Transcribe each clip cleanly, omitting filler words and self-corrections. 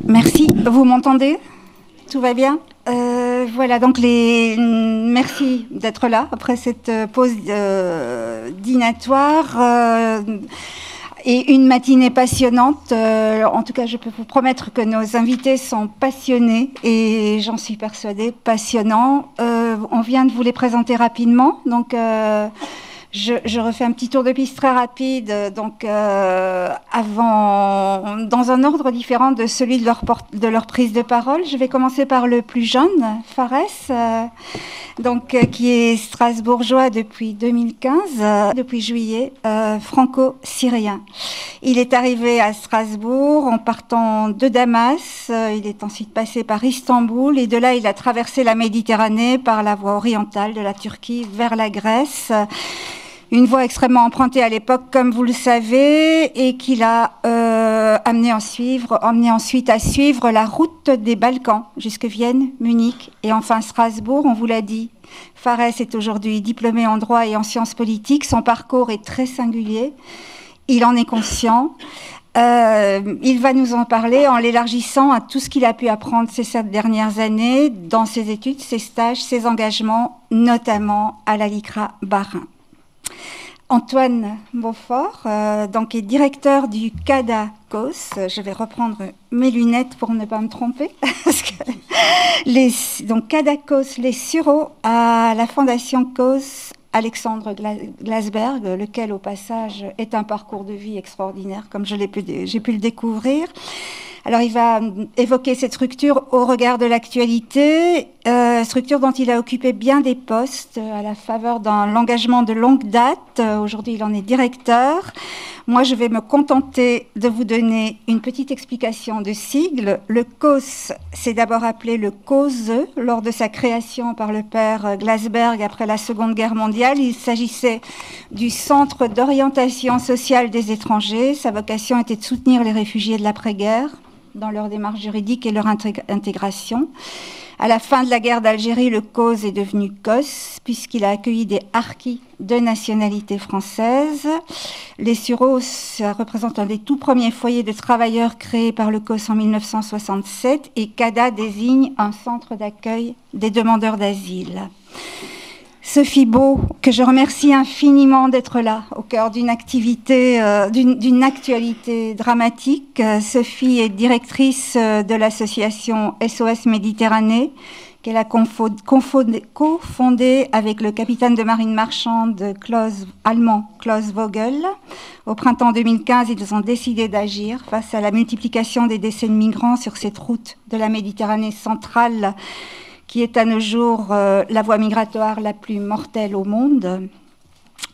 Merci. Vous m'entendez? Tout va bien? Voilà, donc merci d'être là après cette pause dînatoire et une matinée passionnante. En tout cas, je peux vous promettre que nos invités sont passionnés et j'en suis persuadée, passionnants. On vient de vous les présenter rapidement, donc je refais un petit tour de piste très rapide, donc dans un ordre différent de celui de leur prise de parole. Je vais commencer par le plus jeune, Fares, qui est strasbourgeois depuis 2015, depuis juillet, franco-syrien. Il est arrivé à Strasbourg en partant de Damas, il est ensuite passé par Istanbul et de là il a traversé la Méditerranée par la voie orientale de la Turquie vers la Grèce. Une voie extrêmement empruntée à l'époque, comme vous le savez, et qu'il a emmené ensuite à suivre la route des Balkans, jusque Vienne, Munich et enfin Strasbourg. On vous l'a dit, Fares est aujourd'hui diplômé en droit et en sciences politiques. Son parcours est très singulier, il en est conscient. Il va nous en parler en l'élargissant à tout ce qu'il a pu apprendre ces 7 dernières années dans ses études, ses stages, ses engagements, notamment à la LICRA Bas-Rhin. Antoine Beaufort, est directeur du CADA-COS. Je vais reprendre mes lunettes pour ne pas me tromper. CADA-COS, les sureaux à la Fondation COS Alexandre Glasberg, lequel au passage est un parcours de vie extraordinaire, comme j'ai pu le découvrir. Alors il va évoquer cette structure au regard de l'actualité, structure dont il a occupé bien des postes à la faveur d'un engagement de longue date. Aujourd'hui il en est directeur. Moi je vais me contenter de vous donner une petite explication de sigle. Le COS s'est d'abord appelé le COSE lors de sa création par le père Glasberg après la Seconde Guerre mondiale. Il s'agissait du Centre d'orientation sociale des étrangers. Sa vocation était de soutenir les réfugiés de l'après-guerre dans leur démarche juridique et leur intégration. À la fin de la guerre d'Algérie, le COS est devenu COS, puisqu'il a accueilli des harkis de nationalité française. Les sureaux, ça représente un des tout premiers foyers de travailleurs créés par le COS en 1967, et CADA désigne un centre d'accueil des demandeurs d'asile. Sophie Beau, que je remercie infiniment d'être là, au cœur d'une actualité dramatique. Sophie est directrice de l'association SOS Méditerranée, qu'elle a cofondée avec le capitaine de marine marchande allemand Klaus Vogel. Au printemps 2015, ils ont décidé d'agir face à la multiplication des décès de migrants sur cette route de la Méditerranée centrale, qui est à nos jours la voie migratoire la plus mortelle au monde.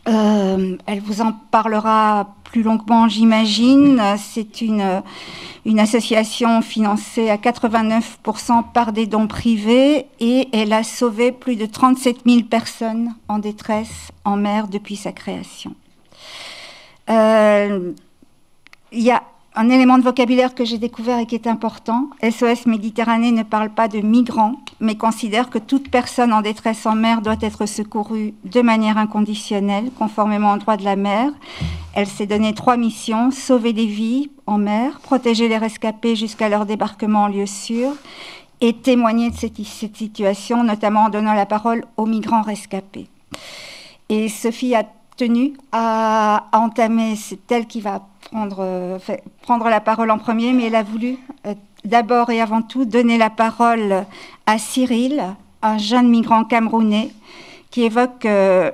Elle vous en parlera plus longuement, j'imagine. C'est une association financée à 89% par des dons privés et elle a sauvé plus de 37 000 personnes en détresse en mer depuis sa création. Il y a un élément de vocabulaire que j'ai découvert et qui est important. SOS Méditerranée ne parle pas de migrants, mais considère que toute personne en détresse en mer doit être secourue de manière inconditionnelle, conformément au droit de la mer. Elle s'est donné 3 missions: sauver des vies en mer, protéger les rescapés jusqu'à leur débarquement en lieu sûr, et témoigner de cette situation, notamment en donnant la parole aux migrants rescapés. Et Sophie a tenu à entamer, c'est elle qui va prendre la parole en premier, mais elle a voulu d'abord et avant tout donner la parole à Cyril, un jeune migrant camerounais qui évoque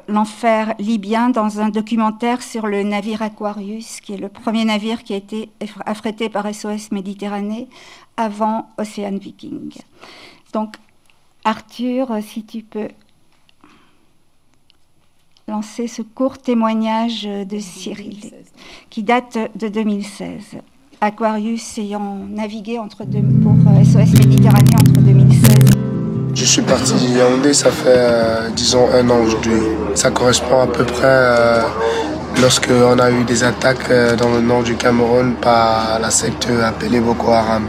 l'enfer libyen dans un documentaire sur le navire Aquarius, qui est le premier navire qui a été affrété par SOS Méditerranée avant Ocean Viking. Donc Arthur, si tu peux lancer ce court témoignage de Cyril, qui date de 2016. Aquarius ayant navigué pour SOS Méditerranée entre 2016. Je suis parti de Yaoundé, ça fait disons 1 an aujourd'hui. Ça correspond à peu près lorsqu'on a eu des attaques dans le nord du Cameroun par la secte appelée Boko Haram.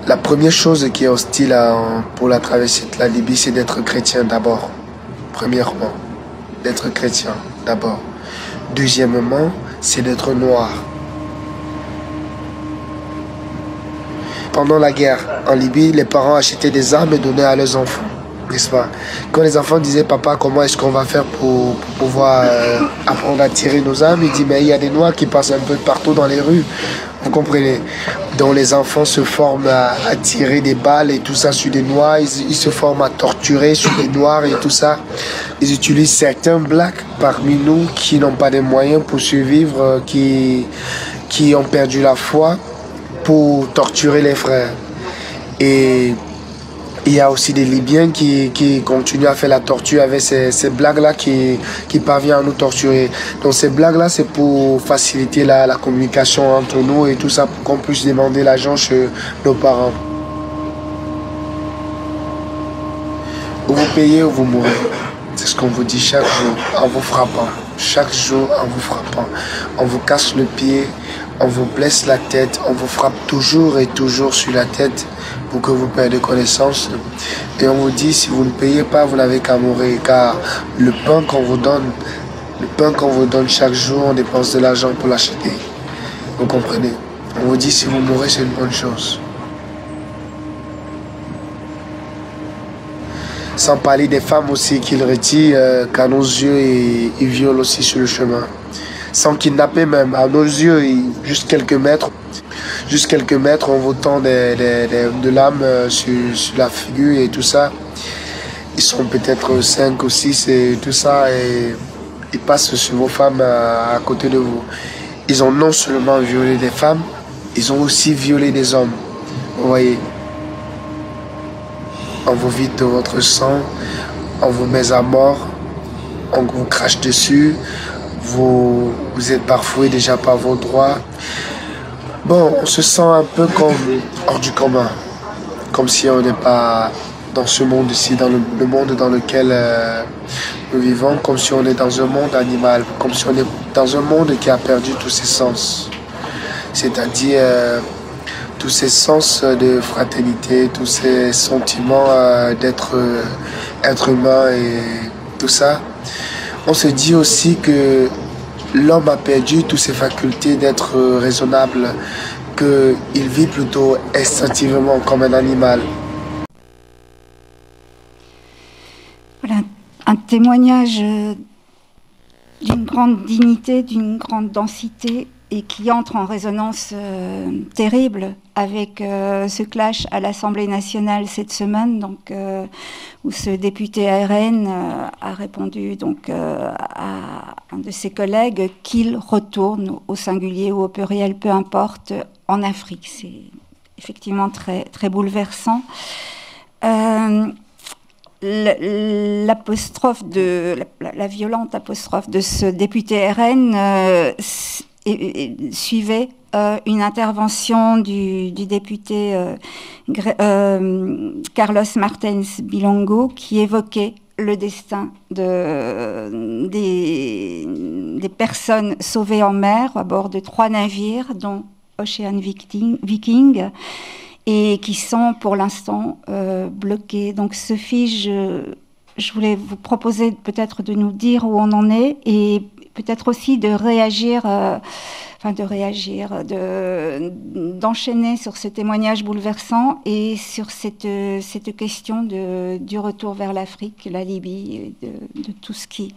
La première chose qui est hostile pour la traversée de la Libye, c'est d'être chrétien d'abord, premièrement. D'être chrétien d'abord. Deuxièmement, c'est d'être noir. pendant la guerre en Libye, les parents achetaient des armes et donnaient à leurs enfants, n'est-ce pas? Quand les enfants disaient, papa, comment est-ce qu'on va faire pour pouvoir apprendre à tirer nos armes, il dit, mais il y a des noirs qui passent un peu partout dans les rues, vous comprenez? Donc les enfants se forment à tirer des balles et tout ça sur des noirs, ils se forment à torturer sur des noirs et tout ça. Ils utilisent certains blacks parmi nous qui n'ont pas de moyens pour survivre, qui ont perdu la foi, pour torturer les frères. Et il y a aussi des Libyens qui continuent à faire la torture avec ces blagues-là qui parviennent à nous torturer. Donc ces blagues-là, c'est pour faciliter la communication entre nous et tout ça, pour qu'on puisse demander l'argent chez nos parents. Ou vous payez ou vous mourrez. C'est ce qu'on vous dit chaque jour en vous frappant. Chaque jour en vous frappant. On vous casse le pied, on vous blesse la tête, on vous frappe toujours et toujours sur la tête pour que vous perdiez connaissance. Et on vous dit, si vous ne payez pas, vous n'avez qu'à mourir. Car le pain qu'on vous donne chaque jour, on dépense de l'argent pour l'acheter. Vous comprenez? On vous dit, si vous mourrez, c'est une bonne chose. Sans parler des femmes aussi qu'ils retirent, qu'à nos yeux, ils violent aussi sur le chemin. Sans kidnapper même, à nos yeux, juste quelques mètres, on vous tend de lames sur la figure et tout ça. Ils sont peut-être 5 ou 6 et tout ça, et ils passent sur vos femmes à côté de vous. Ils ont non seulement violé des femmes, ils ont aussi violé des hommes. Vous voyez? On vous vide de votre sang, on vous met à mort, on vous crache dessus, vous êtes bafoué déjà par vos droits. Bon, on se sent un peu comme hors du commun, comme si on n'est pas dans ce monde-ci, dans le monde dans lequel nous vivons, comme si on est dans un monde animal, comme si on est dans un monde qui a perdu tous ses sens. C'est-à-dire tous ces sens de fraternité, tous ces sentiments d'être être humain et tout ça. On se dit aussi que l'homme a perdu toutes ses facultés d'être raisonnable, qu'il vit plutôt instinctivement comme un animal. Voilà, un témoignage d'une grande dignité, d'une grande densité, et qui entre en résonance terrible avec ce clash à l'Assemblée nationale cette semaine, donc, où ce député RN a répondu donc, à un de ses collègues qu'il retourne au singulier ou au pluriel, peu importe, en Afrique. C'est effectivement très, très bouleversant. L'apostrophe la violente apostrophe de ce député RN suivait une intervention du député Carlos Martens Bilongo qui évoquait le destin des personnes sauvées en mer à bord de 3 navires, dont Ocean Viking, et qui sont pour l'instant bloqués. Donc Sophie, je voulais vous proposer peut-être de nous dire où on en est et peut-être aussi de réagir, d'enchaîner sur ce témoignage bouleversant et sur cette question du retour vers l'Afrique, la Libye, de tout ce qui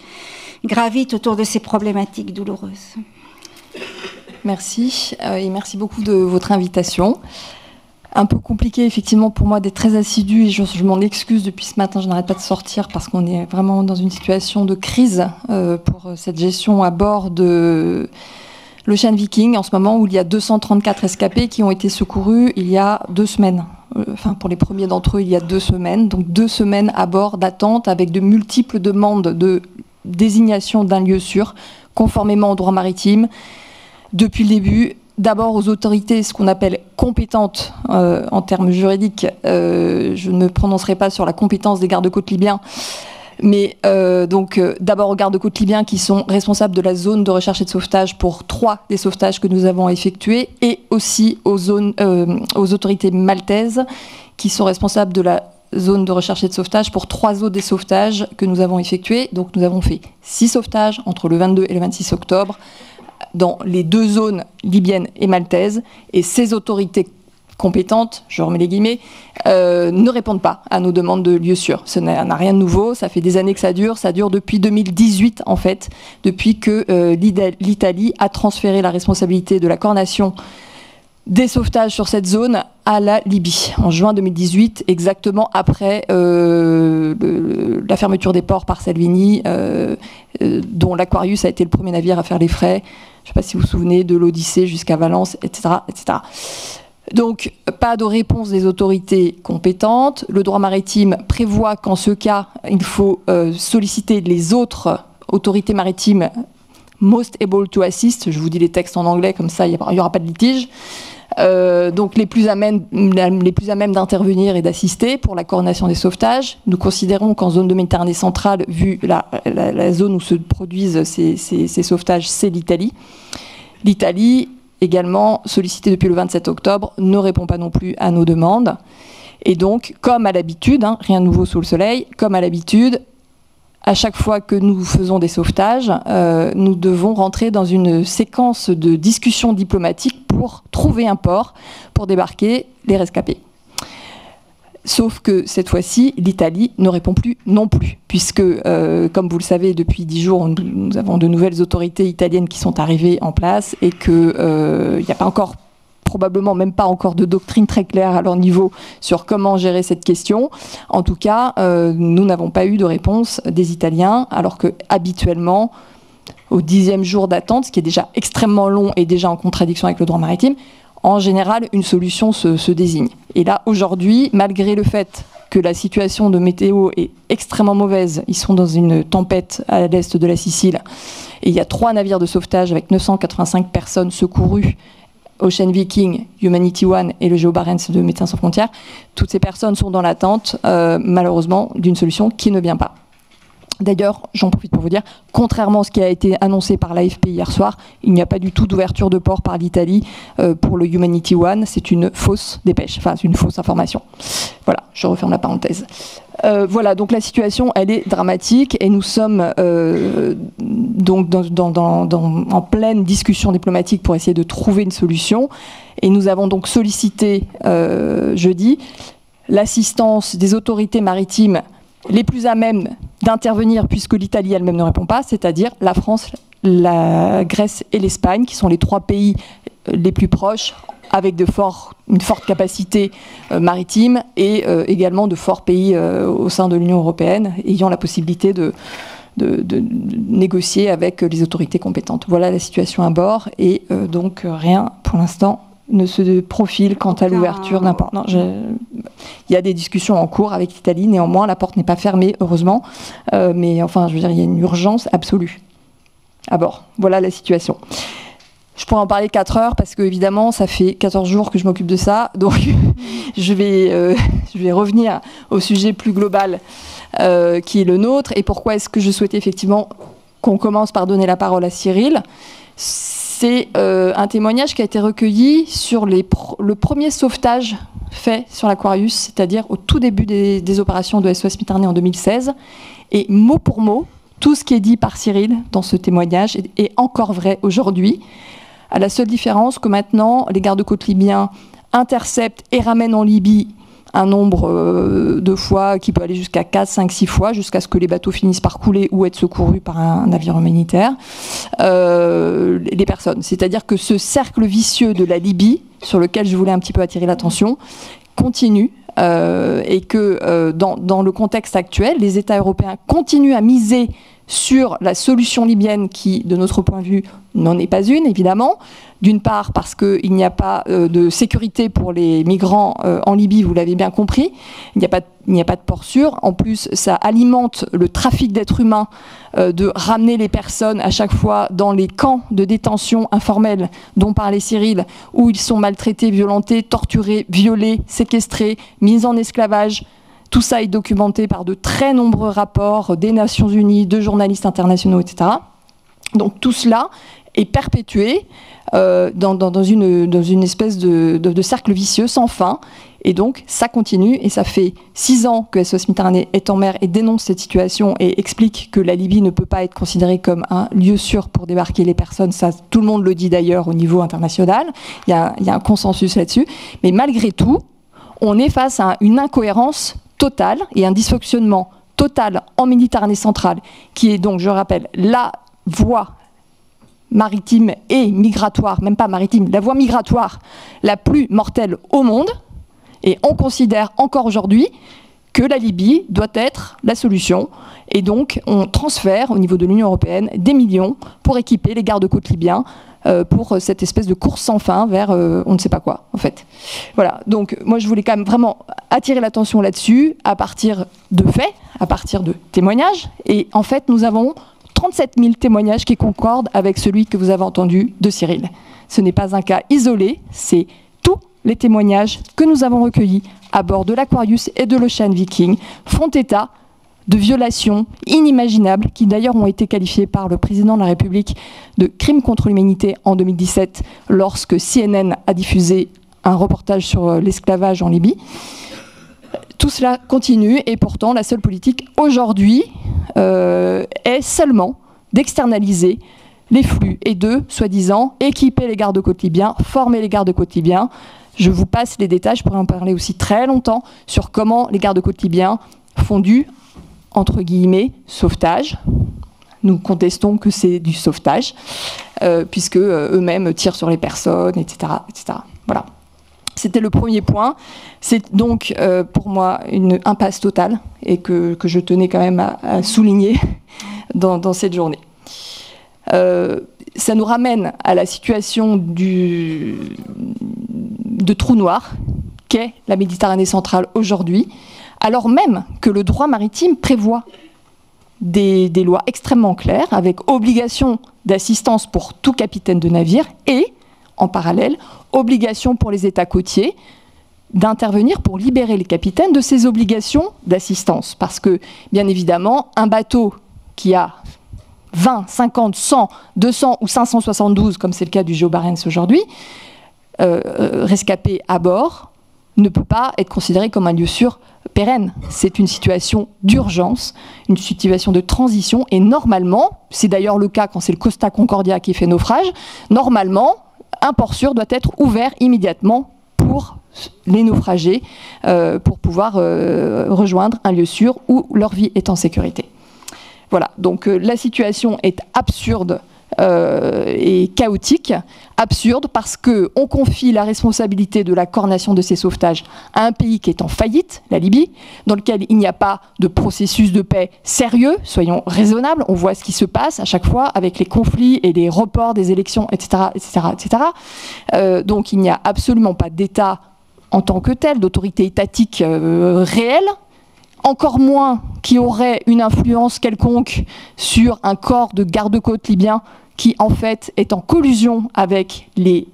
gravite autour de ces problématiques douloureuses. Merci, et merci beaucoup de votre invitation. Un peu compliqué effectivement pour moi d'être très assidue et je m'en excuse depuis ce matin, je n'arrête pas de sortir parce qu'on est vraiment dans une situation de crise pour cette gestion à bord de l'Ocean Viking en ce moment où il y a 234 rescapés qui ont été secourus il y a 2 semaines. Enfin pour les premiers d'entre eux il y a 2 semaines, donc 2 semaines à bord d'attente avec de multiples demandes de désignation d'un lieu sûr conformément au droit maritime depuis le début. D'abord aux autorités, ce qu'on appelle compétentes en termes juridiques. Je ne me prononcerai pas sur la compétence des gardes-côtes libyens, mais d'abord aux gardes-côtes libyens qui sont responsables de la zone de recherche et de sauvetage pour 3 des sauvetages que nous avons effectués, et aussi aux autorités maltaises qui sont responsables de la zone de recherche et de sauvetage pour 3 autres des sauvetages que nous avons effectués. Donc nous avons fait 6 sauvetages entre le 22 et le 26 octobre, dans les 2 zones libyennes et maltaises, et ces autorités compétentes, je remets les guillemets, ne répondent pas à nos demandes de lieux sûrs. Ça n'a rien de nouveau, ça fait des années que ça dure depuis 2018 en fait, depuis que l'Italie a transféré la responsabilité de la coordination des sauvetages sur cette zone à la Libye, en juin 2018, exactement après la fermeture des ports par Salvini, dont l'Aquarius a été le premier navire à faire les frais, je ne sais pas si vous vous souvenez, de l'Odyssée jusqu'à Valence, etc., etc. Donc, pas de réponse des autorités compétentes. Le droit maritime prévoit qu'en ce cas, il faut solliciter les autres autorités maritimes most able to assist. Je vous dis les textes en anglais, comme ça, il n'y aura pas de litige. Donc les plus à même d'intervenir et d'assister pour la coordination des sauvetages. Nous considérons qu'en zone de Méditerranée centrale, vu la zone où se produisent ces sauvetages, c'est l'Italie. L'Italie, également sollicitée depuis le 27 octobre, ne répond pas non plus à nos demandes. Et donc, comme à l'habitude, rien de nouveau sous le soleil, comme à l'habitude, à chaque fois que nous faisons des sauvetages, nous devons rentrer dans une séquence de discussions diplomatiques pour trouver un port pour débarquer les rescapés. Sauf que cette fois-ci, l'Italie ne répond plus non plus, puisque, comme vous le savez, depuis 10 jours, nous avons de nouvelles autorités italiennes qui sont arrivées en place et qu'il n'y a pas encore, probablement même pas encore de doctrine très claire à leur niveau sur comment gérer cette question. En tout cas, nous n'avons pas eu de réponse des Italiens, alors que habituellement, au 10e jour d'attente, ce qui est déjà extrêmement long et déjà en contradiction avec le droit maritime, en général, une solution se désigne. Et là, aujourd'hui, malgré le fait que la situation de météo est extrêmement mauvaise, ils sont dans une tempête à l'est de la Sicile, et il y a 3 navires de sauvetage avec 985 personnes secourues, Ocean Viking, Humanity One et le Géo Barents de Médecins sans frontières. Toutes ces personnes sont dans l'attente, malheureusement, d'une solution qui ne vient pas. D'ailleurs, j'en profite pour vous dire, contrairement à ce qui a été annoncé par l'AFP hier soir, il n'y a pas du tout d'ouverture de port par l'Italie pour le Humanity One. C'est une fausse dépêche, enfin une fausse information. Voilà, je referme la parenthèse. Voilà, donc la situation, elle est dramatique et nous sommes donc en pleine discussion diplomatique pour essayer de trouver une solution. Et nous avons donc sollicité jeudi l'assistance des autorités maritimes les plus à même d'intervenir, puisque l'Italie elle-même ne répond pas, c'est-à-dire la France, la Grèce et l'Espagne, qui sont les 3 pays les plus proches, avec une forte capacité maritime et également de forts pays au sein de l'Union européenne, ayant la possibilité de négocier avec les autorités compétentes. Voilà la situation à bord, et donc rien pour l'instant ne se profile quant à l'ouverture d'un port. Il y a des discussions en cours avec l'Italie, néanmoins la porte n'est pas fermée, heureusement, mais enfin je veux dire, il y a une urgence absolue à bord. Voilà la situation. Je pourrais en parler 4 heures parce que évidemment ça fait 14 jours que je m'occupe de ça, donc je vais revenir au sujet plus global qui est le nôtre. Et pourquoi est-ce que je souhaitais effectivement qu'on commence par donner la parole à Cyril? C'est un témoignage qui a été recueilli sur le premier sauvetage fait sur l'Aquarius, c'est-à-dire au tout début des opérations de SOS Méditerranée en 2016. Et mot pour mot, tout ce qui est dit par Cyril dans ce témoignage est encore vrai aujourd'hui, à la seule différence que maintenant, les gardes-côtes libyens interceptent et ramènent en Libye un nombre de fois qui peut aller jusqu'à 4, 5, 6 fois, jusqu'à ce que les bateaux finissent par couler ou être secourus par un navire humanitaire, les personnes. C'est-à-dire que ce cercle vicieux de la Libye, sur lequel je voulais un petit peu attirer l'attention, continue, et que dans le contexte actuel, les États européens continuent à miser sur la solution libyenne qui, de notre point de vue, n'en est pas une, évidemment. D'une part, parce qu'il n'y a pas de sécurité pour les migrants en Libye, vous l'avez bien compris. Il n'y a pas de port sûr. En plus, ça alimente le trafic d'êtres humains, de ramener les personnes à chaque fois dans les camps de détention informels dont parlait Cyril, où ils sont maltraités, violentés, torturés, violés, séquestrés, mis en esclavage. Tout ça est documenté par de très nombreux rapports des Nations Unies, de journalistes internationaux, etc. Donc tout cela est perpétuée dans une espèce de cercle vicieux sans fin. Et donc, ça continue, et ça fait 6 ans que SOS Méditerranée est en mer et dénonce cette situation et explique que la Libye ne peut pas être considérée comme un lieu sûr pour débarquer les personnes. Ça, tout le monde le dit d'ailleurs au niveau international. Il y a un consensus là-dessus. Mais malgré tout, on est face à une incohérence totale et un dysfonctionnement total en Méditerranée centrale, qui est donc, je rappelle, la voie maritime et migratoire, même pas maritime, la voie migratoire la plus mortelle au monde. Et on considère encore aujourd'hui que la Libye doit être la solution. Et donc, on transfère au niveau de l'Union européenne des millions pour équiper les gardes-côtes libyens pour cette espèce de course sans fin vers on ne sait pas quoi, en fait. Voilà. Donc, moi, je voulais quand même vraiment attirer l'attention là-dessus, à partir de faits, à partir de témoignages. Et en fait, nous avons 37 000 témoignages qui concordent avec celui que vous avez entendu de Cyril. Ce n'est pas un cas isolé, c'est les témoignages que nous avons recueillis à bord de l'Aquarius et de l'Ocean Viking font état de violations inimaginables qui d'ailleurs ont été qualifiées par le président de la République de crimes contre l'humanité en 2017 lorsque CNN a diffusé un reportage sur l'esclavage en Libye. Tout cela continue et pourtant la seule politique aujourd'hui est seulement d'externaliser les flux et de, soi-disant, équiper les gardes-côtes libyens, former les gardes-côtes libyens. Je vous passe les détails, je pourrais en parler aussi très longtemps, sur comment les gardes-côtes libyens font du, entre guillemets, sauvetage. Nous contestons que c'est du sauvetage, puisque eux-mêmes tirent sur les personnes, etc. etc. Voilà. C'était le premier point. C'est donc pour moi une impasse totale, et que je tenais quand même à souligner dans cette journée. Ça nous ramène à la situation de trou noir qu'est la Méditerranée centrale aujourd'hui, alors même que le droit maritime prévoit des lois extrêmement claires, avec obligation d'assistance pour tout capitaine de navire et, en parallèle, obligation pour les États côtiers d'intervenir pour libérer les capitaines de ces obligations d'assistance. Parce que, bien évidemment, un bateau qui a 20, 50, 100, 200 ou 572, comme c'est le cas du Géo Barents aujourd'hui, rescapé à bord, ne peut pas être considéré comme un lieu sûr pérenne. C'est une situation d'urgence, une situation de transition, et normalement, c'est d'ailleurs le cas quand c'est le Costa Concordia qui fait naufrage, normalement, un port sûr doit être ouvert immédiatement pour les naufragés, pour pouvoir rejoindre un lieu sûr où leur vie est en sécurité. Voilà, donc la situation est absurde et chaotique. Absurde parce qu'on confie la responsabilité de la coordination de ces sauvetages à un pays qui est en faillite, la Libye, dans lequel il n'y a pas de processus de paix sérieux, soyons raisonnables, on voit ce qui se passe à chaque fois avec les conflits et les reports des élections, etc. etc., etc. Donc il n'y a absolument pas d'État en tant que tel, d'autorité étatique réelle, encore moins qui aurait une influence quelconque sur un corps de garde-côtes libyen qui en fait est en collusion avec les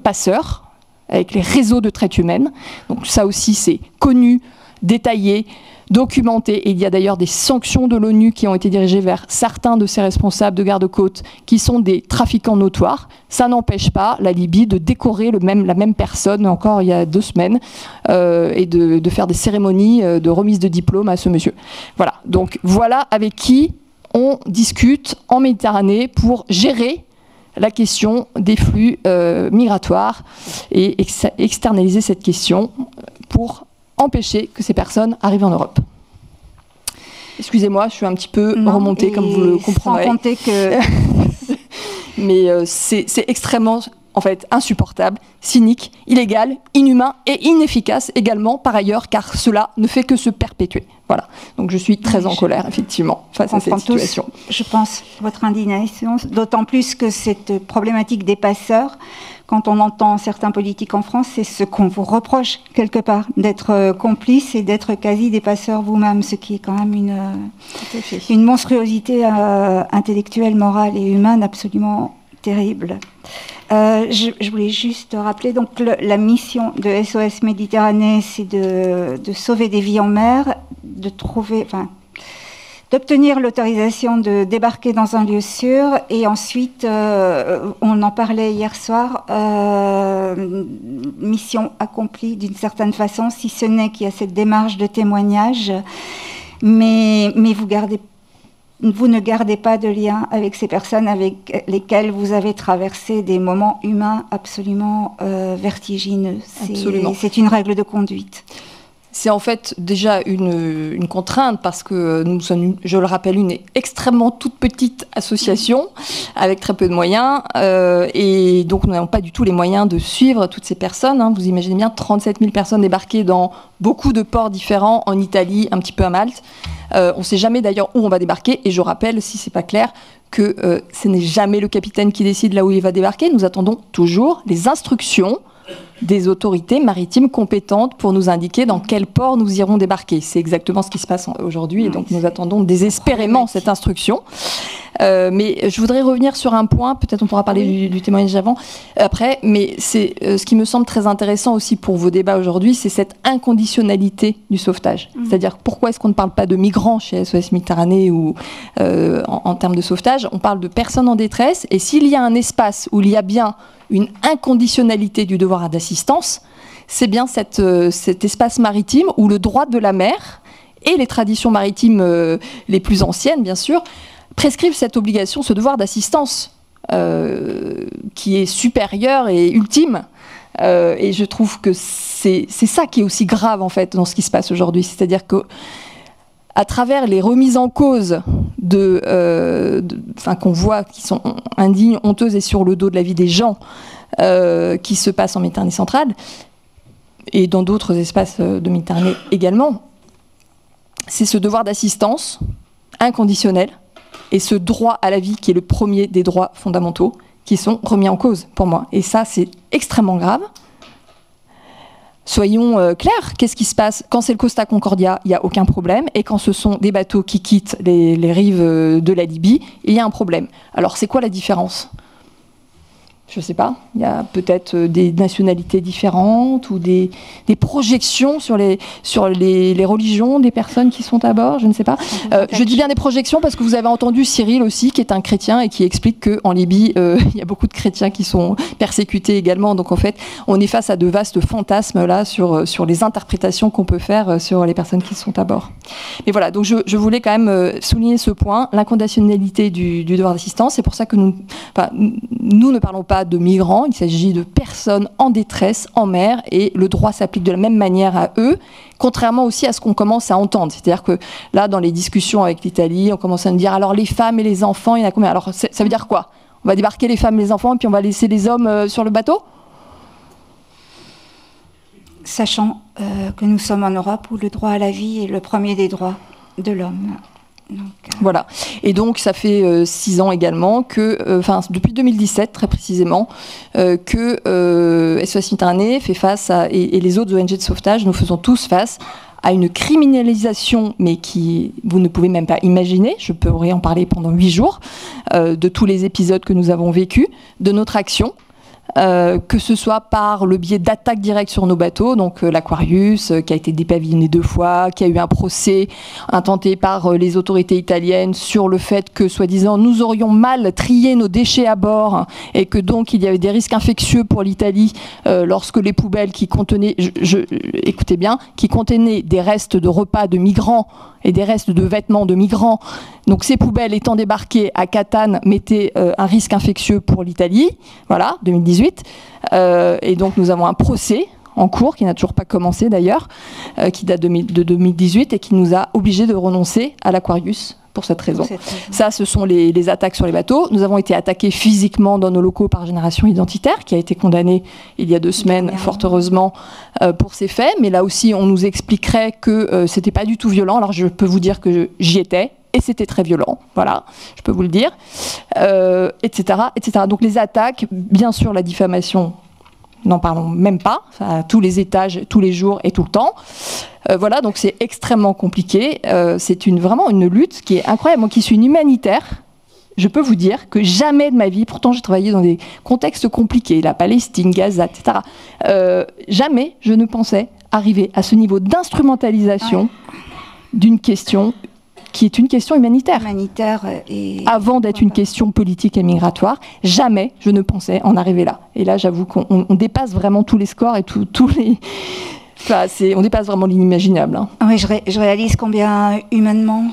passeurs, avec les réseaux de traite humaine. Donc ça aussi c'est connu, détaillé, documenté, et il y a d'ailleurs des sanctions de l'ONU qui ont été dirigées vers certains de ces responsables de garde-côtes qui sont des trafiquants notoires. Ça n'empêche pas la Libye de décorer la même personne, encore il y a 2 semaines, et de faire des cérémonies de remise de diplôme à ce monsieur. Voilà, donc voilà avec qui on discute en Méditerranée pour gérer la question des flux migratoires et externaliser cette question pour empêcher que ces personnes arrivent en Europe. Excusez-moi, je suis un petit peu remontée, comme vous le comprendrez. Sans compter que... Mais c'est extrêmement, en fait, insupportable, cynique, illégal, inhumain et inefficace également, par ailleurs, car cela ne fait que se perpétuer. Voilà. Donc je suis très en colère, effectivement, face à cette situation. Tous, je pense, votre indignation, d'autant plus que cette problématique des passeurs, quand on entend certains politiques en France, c'est ce qu'on vous reproche, quelque part, d'être complice et d'être quasi des passeurs vous-même, ce qui est quand même une monstruosité intellectuelle, morale et humaine absolument terrible. Je voulais juste rappeler, donc la mission de SOS Méditerranée, c'est de sauver des vies en mer, de trouver d'obtenir l'autorisation de débarquer dans un lieu sûr. Et ensuite, on en parlait hier soir, mission accomplie d'une certaine façon, si ce n'est qu'il y a cette démarche de témoignage. Mais vous ne gardez pas de lien avec ces personnes avec lesquelles vous avez traversé des moments humains absolument vertigineux. C'est une règle de conduite. C'est en fait déjà une contrainte parce que nous sommes, je le rappelle, une extrêmement toute petite association avec très peu de moyens et donc nous n'avons pas du tout les moyens de suivre toutes ces personnes. Hein. Vous imaginez bien 37 000 personnes débarquées dans beaucoup de ports différents, en Italie, un petit peu à Malte. On ne sait jamais d'ailleurs où on va débarquer et je rappelle, si ce n'est pas clair, que ce n'est jamais le capitaine qui décide là où il va débarquer. Nous attendons toujours les instructions des autorités maritimes compétentes pour nous indiquer dans quel port nous irons débarquer. C'est exactement ce qui se passe aujourd'hui et donc nous attendons désespérément cette instruction. Mais je voudrais revenir sur un point, peut-être on pourra parler du témoignage avant, après, mais c'est ce qui me semble très intéressant aussi pour vos débats aujourd'hui, c'est cette inconditionnalité du sauvetage. C'est-à-dire pourquoi est-ce qu'on ne parle pas de migrants chez SOS Méditerranée ou en termes de sauvetage, on parle de personnes en détresse et s'il y a un espace où il y a bien une inconditionnalité du devoir d'assistance, c'est bien cet espace maritime où le droit de la mer et les traditions maritimes les plus anciennes, bien sûr, prescrivent cette obligation, ce devoir d'assistance qui est supérieur et ultime. Et je trouve que c'est ça qui est aussi grave, en fait, dans ce qui se passe aujourd'hui. C'est-à-dire que à travers les remises en cause qu'on voit qui sont indignes, honteuses et sur le dos de la vie des gens qui se passent en Méditerranée centrale et dans d'autres espaces de Méditerranée également, c'est ce devoir d'assistance inconditionnel et ce droit à la vie qui est le premier des droits fondamentaux qui sont remis en cause pour moi. Et ça, c'est extrêmement grave. Soyons clairs, qu'est-ce qui se passe quand c'est le Costa Concordia, il n'y a aucun problème, et quand ce sont des bateaux qui quittent les rives de la Libye, il y a un problème. Alors c'est quoi la différence ? Je ne sais pas, il y a peut-être des nationalités différentes ou des projections sur les religions des personnes qui sont à bord, je ne sais pas. Je dis bien des projections parce que vous avez entendu Cyril aussi, qui est un chrétien et qui explique qu'en Libye, il y a beaucoup de chrétiens qui sont persécutés également. Donc en fait, on est face à de vastes fantasmes là sur les interprétations qu'on peut faire sur les personnes qui sont à bord. Mais voilà, donc je voulais quand même souligner ce point, l'inconditionnalité du devoir d'assistance. C'est pour ça que nous ne parlons pas de migrants, il s'agit de personnes en détresse en mer et le droit s'applique de la même manière à eux, contrairement aussi à ce qu'on commence à entendre. C'est-à-dire que là, dans les discussions avec l'Italie, on commence à nous dire alors les femmes et les enfants, il y en a combien ? Alors ça veut dire quoi ? On va débarquer les femmes et les enfants et puis on va laisser les hommes sur le bateau ? Sachant que nous sommes en Europe où le droit à la vie est le premier des droits de l'homme. Voilà. Et donc, ça fait 6 ans également que, depuis 2017 très précisément, que SOS Méditerranée fait face à, et les autres ONG de sauvetage, nous faisons tous face à une criminalisation, mais qui vous ne pouvez même pas imaginer, je pourrais en parler pendant 8 jours, de tous les épisodes que nous avons vécus, de notre action. Que ce soit par le biais d'attaques directes sur nos bateaux, donc l'Aquarius qui a été dépavillonné 2 fois, qui a eu un procès intenté par les autorités italiennes sur le fait que, soi-disant, nous aurions mal trié nos déchets à bord et que donc il y avait des risques infectieux pour l'Italie lorsque les poubelles qui contenaient, écoutez bien, qui contenaient des restes de repas de migrants et des restes de vêtements de migrants. Donc ces poubelles étant débarquées à Catane mettaient un risque infectieux pour l'Italie. Voilà, 2018. Et donc nous avons un procès en cours, qui n'a toujours pas commencé d'ailleurs, qui date de 2018 et qui nous a obligés de renoncer à l'Aquarius pour cette raison. Ça, ce sont les attaques sur les bateaux. Nous avons été attaqués physiquement dans nos locaux par Génération Identitaire, qui a été condamné il y a 2 semaines, fort heureusement, pour ces faits. Mais là aussi, on nous expliquerait que c'était pas du tout violent. Alors, je peux vous dire que j'y étais. Et c'était très violent, voilà, je peux vous le dire, etc., etc. Donc les attaques, bien sûr, la diffamation, n'en parlons même pas, à tous les étages, tous les jours et tout le temps. Voilà, donc c'est extrêmement compliqué. C'est vraiment une lutte qui est incroyable. Moi qui suis une humanitaire, je peux vous dire que jamais de ma vie, pourtant j'ai travaillé dans des contextes compliqués, la Palestine, Gaza, etc. Jamais je ne pensais arriver à ce niveau d'instrumentalisation d'une question qui est une question humanitaire. Et avant d'être une question politique et migratoire, jamais je ne pensais en arriver là. Et là, j'avoue qu'on dépasse vraiment tous les scores et tous les... Enfin, on dépasse vraiment l'inimaginable. Hein. Oui, je réalise combien humainement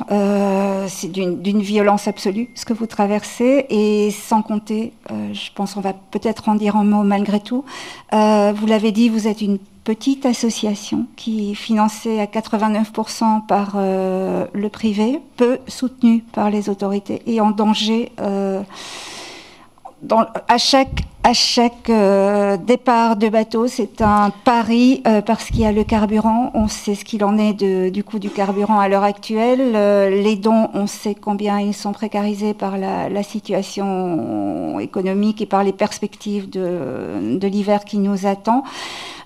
c'est d'une violence absolue ce que vous traversez, et sans compter, je pense qu'on va peut-être en dire un mot malgré tout. Vous l'avez dit, vous êtes une petite association qui est financée à 89% par le privé, peu soutenue par les autorités et en danger à chaque départ de bateau. C'est un pari parce qu'il y a le carburant. On sait ce qu'il en est du coût du carburant à l'heure actuelle. Les dons, on sait combien ils sont précarisés par la situation économique et par les perspectives de l'hiver qui nous attend.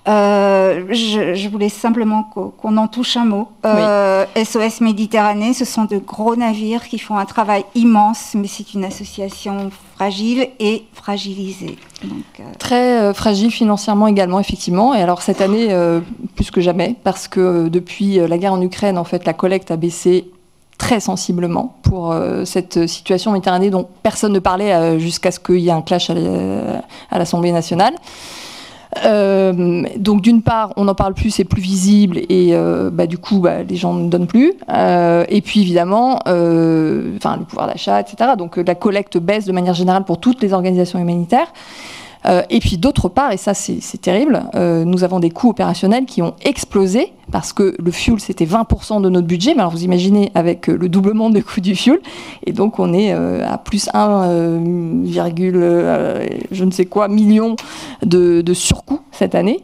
Je voulais simplement qu'on en touche un mot. Oui. SOS Méditerranée, ce sont de gros navires qui font un travail immense, mais c'est une association fragile et fragilisée. Donc, très fragile financièrement également, effectivement. Et alors cette année, plus que jamais, parce que depuis la guerre en Ukraine, en fait, la collecte a baissé très sensiblement pour cette situation méditerranée dont personne ne parlait jusqu'à ce qu'il y ait un clash à l'Assemblée nationale. Donc d'une part, on n'en parle plus, c'est plus visible et du coup, les gens ne donnent plus. Et puis évidemment, le pouvoir d'achat, etc. Donc la collecte baisse de manière générale pour toutes les organisations humanitaires. Et puis d'autre part, et ça c'est terrible, nous avons des coûts opérationnels qui ont explosé parce que le fuel c'était 20% de notre budget, mais alors vous imaginez avec le doublement de coût du fuel, et donc on est à plus 1, je ne sais quoi, millions de surcoûts cette année.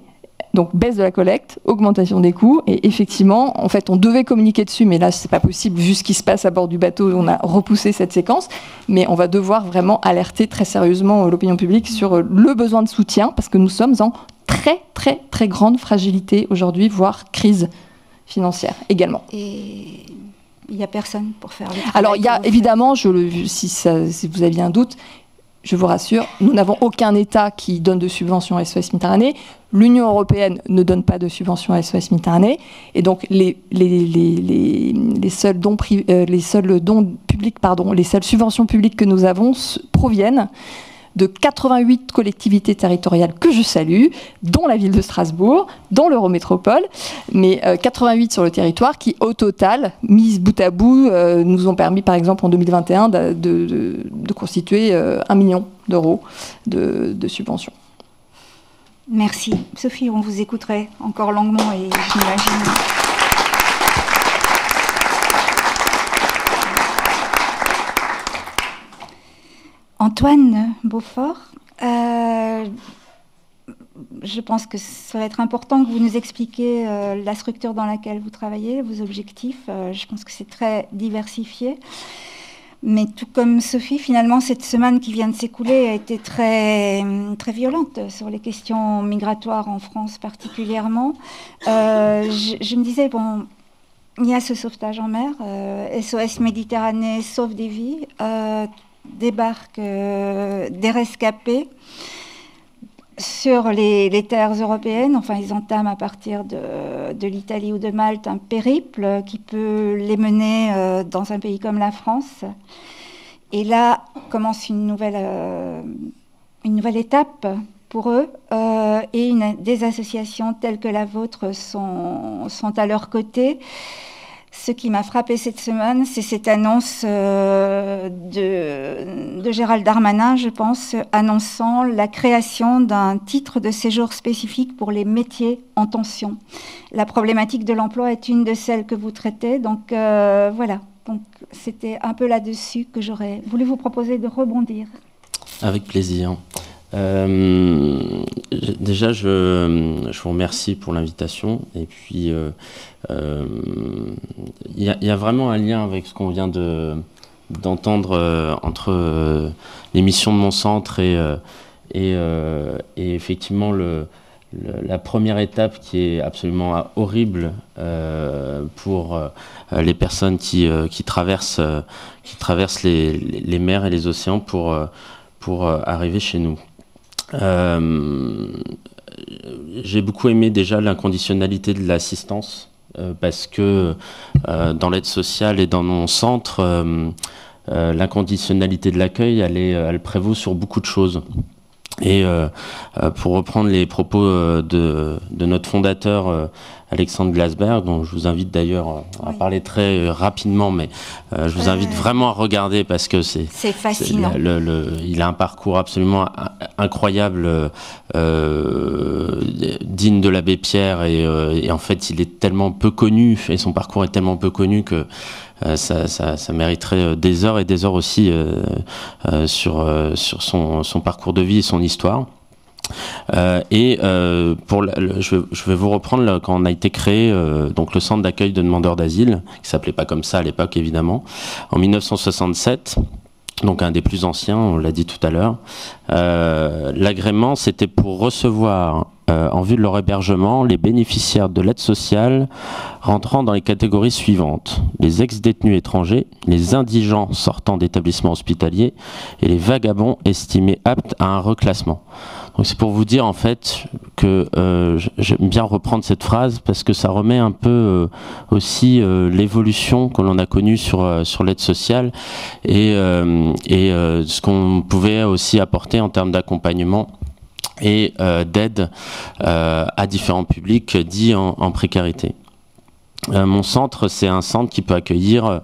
Donc baisse de la collecte, augmentation des coûts, et effectivement, en fait, on devait communiquer dessus, mais là, c'est pas possible vu ce qui se passe à bord du bateau. On a repoussé cette séquence, mais on va devoir vraiment alerter très sérieusement l'opinion publique sur le besoin de soutien, parce que nous sommes en très, très, très grande fragilité aujourd'hui, voire crise financière également. Et il n'y a personne pour faire le travail. Alors, il y a évidemment, si vous aviez un doute, je vous rassure, nous n'avons aucun État qui donne de subventions à SOS Méditerranée. L'Union européenne ne donne pas de subventions à SOS Méditerranée. Et donc, les seuls dons publics, les seules subventions publiques que nous avons proviennent de 88 collectivités territoriales que je salue, dont la ville de Strasbourg, dont l'Eurométropole, mais 88 sur le territoire qui, au total, mises bout à bout, nous ont permis, par exemple, en 2021, de constituer 1 million d'euros de subventions. Merci. Sophie, on vous écouterait encore longuement et j'imagine... Antoine Beaufort, je pense que ça va être important que vous nous expliquiez la structure dans laquelle vous travaillez, vos objectifs. Je pense que c'est très diversifié. Mais tout comme Sophie, finalement, cette semaine qui vient de s'écouler a été très, très violente sur les questions migratoires en France particulièrement. Je me disais, bon, il y a ce sauvetage en mer, SOS Méditerranée sauve des vies, débarquent des rescapés sur les terres européennes. Enfin, ils entament à partir de l'Italie ou de Malte un périple qui peut les mener dans un pays comme la France. Et là commence une nouvelle étape pour eux, et des associations telles que la vôtre sont à leur côté. Ce qui m'a frappé cette semaine, c'est cette annonce de Gérald Darmanin, je pense, annonçant la création d'un titre de séjour spécifique pour les métiers en tension. La problématique de l'emploi est une de celles que vous traitez, donc voilà. Donc c'était un peu là-dessus que j'aurais voulu vous proposer de rebondir. Avec plaisir. Déjà, je vous remercie pour l'invitation. Et puis, il y a vraiment un lien avec ce qu'on vient d'entendre entre les missions de mon centre et effectivement la première étape qui est absolument horrible pour les personnes qui traversent les mers et les océans pour arriver chez nous. J'ai beaucoup aimé déjà l'inconditionnalité de l'assistance parce que dans l'aide sociale et dans mon centre, l'inconditionnalité de l'accueil, elle prévaut sur beaucoup de choses. Et pour reprendre les propos de notre fondateur Alexandre Glasberg, dont je vous invite d'ailleurs à parler très rapidement, mais je vous invite vraiment à regarder parce que c'est fascinant. Il a un parcours absolument incroyable, digne de l'abbé Pierre, et en fait il est tellement peu connu et son parcours est tellement peu connu que ça mériterait des heures et des heures aussi sur son parcours de vie et son histoire. Je vais vous reprendre quand on a été créé donc le centre d'accueil de demandeurs d'asile, qui s'appelait pas comme ça à l'époque évidemment, en 1967. Donc un des plus anciens, on l'a dit tout à l'heure. L'agrément, c'était pour recevoir, en vue de leur hébergement, les bénéficiaires de l'aide sociale rentrant dans les catégories suivantes: les ex-détenus étrangers, les indigents sortant d'établissements hospitaliers et les vagabonds estimés aptes à un reclassement. Donc c'est pour vous dire en fait que j'aime bien reprendre cette phrase parce que ça remet un peu aussi l'évolution que l'on a connue sur l'aide sociale et ce qu'on pouvait aussi apporter en termes d'accompagnement et d'aide à différents publics dits en précarité. Mon centre, c'est un centre qui peut accueillir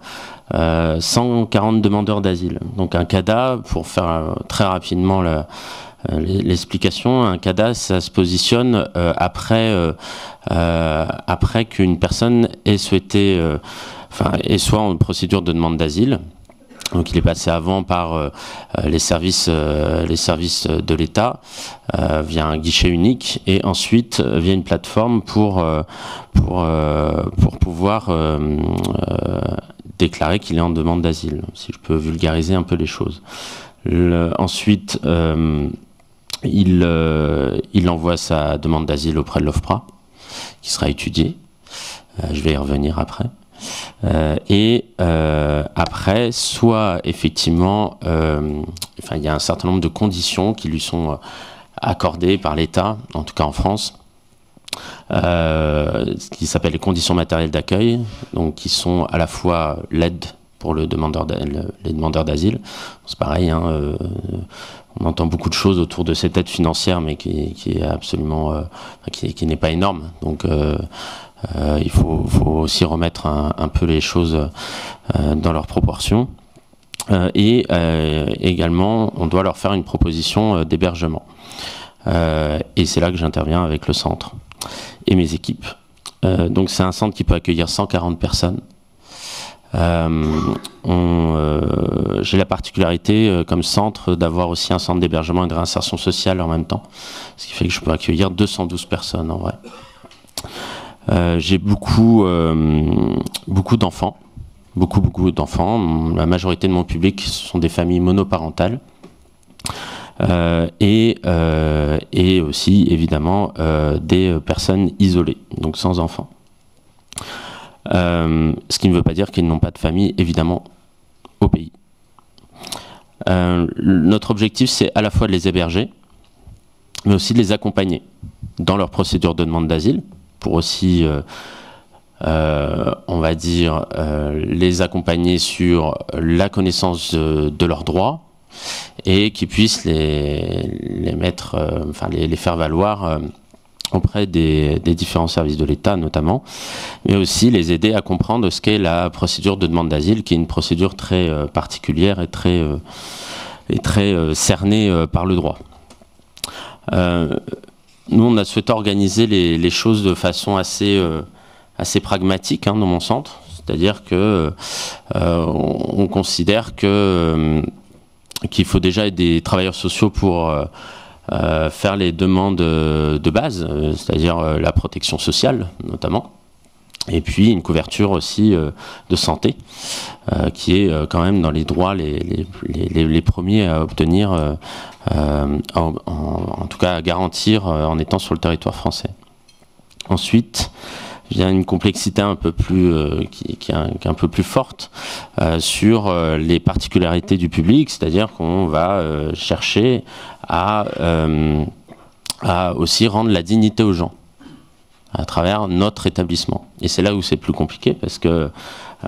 140 demandeurs d'asile. Donc un CADA, pour faire très rapidement l'explication, un CADA, ça se positionne après qu'une personne ait souhaité, soit en procédure de demande d'asile. Donc il est passé avant par les services de l'État via un guichet unique et ensuite via une plateforme pour pouvoir déclarer qu'il est en demande d'asile, si je peux vulgariser un peu les choses. Ensuite, il envoie sa demande d'asile auprès de l'OFPRA, qui sera étudiée. Je vais y revenir après. Après, soit effectivement, il y a un certain nombre de conditions qui lui sont accordées par l'État, en tout cas en France, ce qui s'appelle les conditions matérielles d'accueil, donc qui sont à la fois l'aide pour les demandeurs d'asile. C'est pareil, on entend beaucoup de choses autour de cette aide financière, mais qui est absolument, qui n'est pas énorme. Donc il faut aussi remettre un peu les choses dans leurs proportions. Également, on doit leur faire une proposition d'hébergement. Et c'est là que j'interviens avec le centre et mes équipes. Donc c'est un centre qui peut accueillir 140 personnes. J'ai la particularité comme centre d'avoir aussi un centre d'hébergement et de réinsertion sociale en même temps, ce qui fait que je peux accueillir 212 personnes en vrai. J'ai beaucoup d'enfants, beaucoup d'enfants. La majorité de mon public sont des familles monoparentales et aussi évidemment des personnes isolées, donc sans enfants. Ce qui ne veut pas dire qu'ils n'ont pas de famille, évidemment, au pays. Notre objectif, c'est à la fois de les héberger, mais aussi de les accompagner dans leur procédure de demande d'asile, pour aussi, on va dire, les accompagner sur la connaissance de leurs droits et qu'ils puissent les mettre, les faire valoir auprès des différents services de l'État notamment, mais aussi les aider à comprendre ce qu'est la procédure de demande d'asile, qui est une procédure très particulière et très cernée par le droit. Nous, on a souhaité organiser les choses de façon assez pragmatique dans mon centre, c'est-à-dire que on considère qu'il faut déjà des travailleurs sociaux pour faire les demandes de base, c'est-à-dire la protection sociale notamment, et puis une couverture aussi de santé, qui est quand même dans les droits les premiers à obtenir, en tout cas à garantir en étant sur le territoire français. Ensuite, vient une complexité un peu plus qui est un peu plus forte sur les particularités du public, c'est-à-dire qu'on va chercher à aussi rendre la dignité aux gens, à travers notre établissement. Et c'est là où c'est plus compliqué, parce que,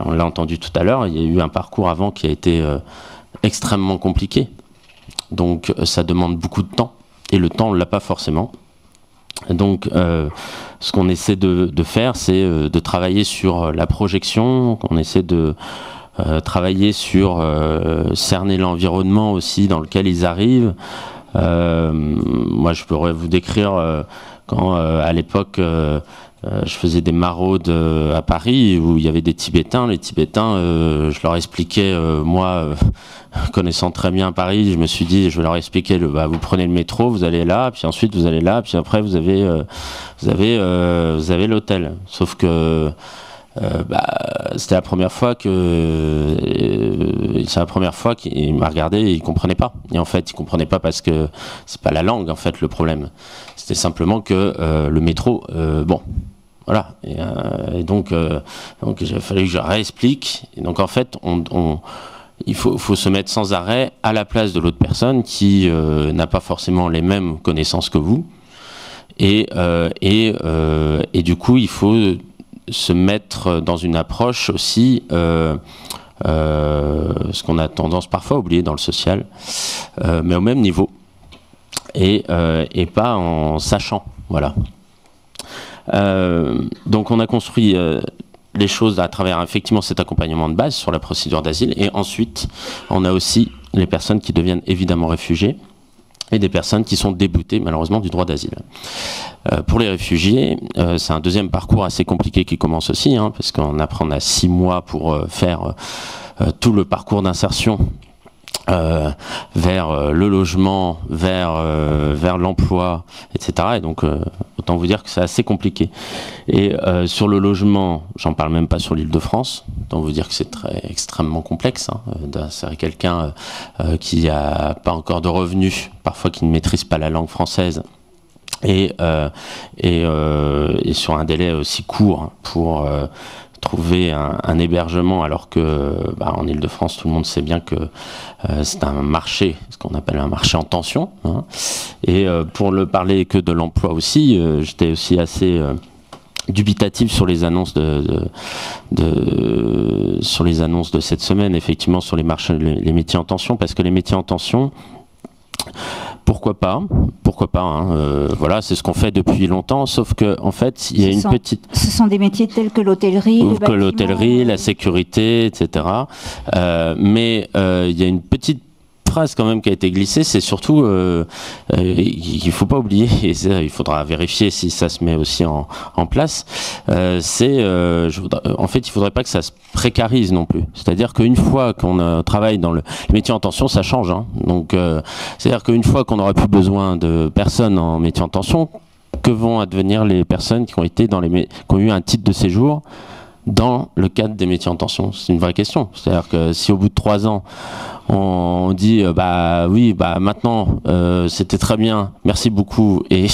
on l'a entendu tout à l'heure, il y a eu un parcours avant qui a été extrêmement compliqué. Donc ça demande beaucoup de temps, et le temps on ne l'a pas forcément. Donc ce qu'on essaie de faire, c'est de travailler sur la projection, on essaie de travailler sur cerner l'environnement aussi dans lequel ils arrivent. Moi je pourrais vous décrire quand à l'époque je faisais des maraudes à Paris où il y avait des Tibétains. Les Tibétains, je leur expliquais, moi, connaissant très bien Paris, je me suis dit, je vais leur expliquer, vous prenez le métro, vous allez là, puis ensuite vous allez là, puis après vous avez l'hôtel. Sauf que c'était la première fois qu'il m'a regardé et il comprenait pas. Et en fait, il comprenait pas parce que c'est pas la langue en fait le problème. C'était simplement que le métro, voilà. Et donc il a fallu que je réexplique. Et donc en fait, il faut se mettre sans arrêt à la place de l'autre personne qui n'a pas forcément les mêmes connaissances que vous. Et du coup, il faut se mettre dans une approche aussi, ce qu'on a tendance parfois à oublier dans le social, mais au même niveau, et pas en sachant. Voilà. Donc on a construit les choses à travers effectivement cet accompagnement de base sur la procédure d'asile, et ensuite on a aussi les personnes qui deviennent évidemment réfugiés, et des personnes qui sont déboutées malheureusement du droit d'asile. Pour les réfugiés, c'est un deuxième parcours assez compliqué qui commence aussi, parce qu'on a 6 mois pour faire tout le parcours d'insertion vers le logement, vers l'emploi, etc. Et donc, autant vous dire que c'est assez compliqué. Et sur le logement, j'en parle même pas sur l'Île-de-France, autant vous dire que c'est extrêmement complexe. C'est quelqu'un qui n'a pas encore de revenus, parfois qui ne maîtrise pas la langue française, et sur un délai aussi court pour trouver un hébergement, alors que en Île-de-France tout le monde sait bien que c'est un marché, ce qu'on appelle un marché en tension, et pour ne parler que de l'emploi aussi, j'étais aussi assez dubitatif sur les annonces sur les annonces de cette semaine, effectivement, sur les marchés, les métiers en tension, parce que les métiers en tension, pourquoi pas, voilà, c'est ce qu'on fait depuis longtemps, sauf que en fait, il y a ce sont des métiers tels que l'hôtellerie, la sécurité, etc. Mais il y a une petite phrase quand même qui a été glissée, c'est surtout qu'il faut pas oublier, et il faudra vérifier si ça se met aussi en place, en fait il faudrait pas que ça se précarise non plus, c'est-à-dire qu'une fois qu'on travaille dans le métier en tension, ça change, donc c'est-à-dire qu'une fois qu'on n'aura plus besoin de personnes en métier en tension, que vont advenir les personnes qui ont été qui ont eu un titre de séjour dans le cadre des métiers en tension? C'est une vraie question. C'est-à-dire que si au bout de 3 ans, on dit maintenant c'était très bien, merci beaucoup, et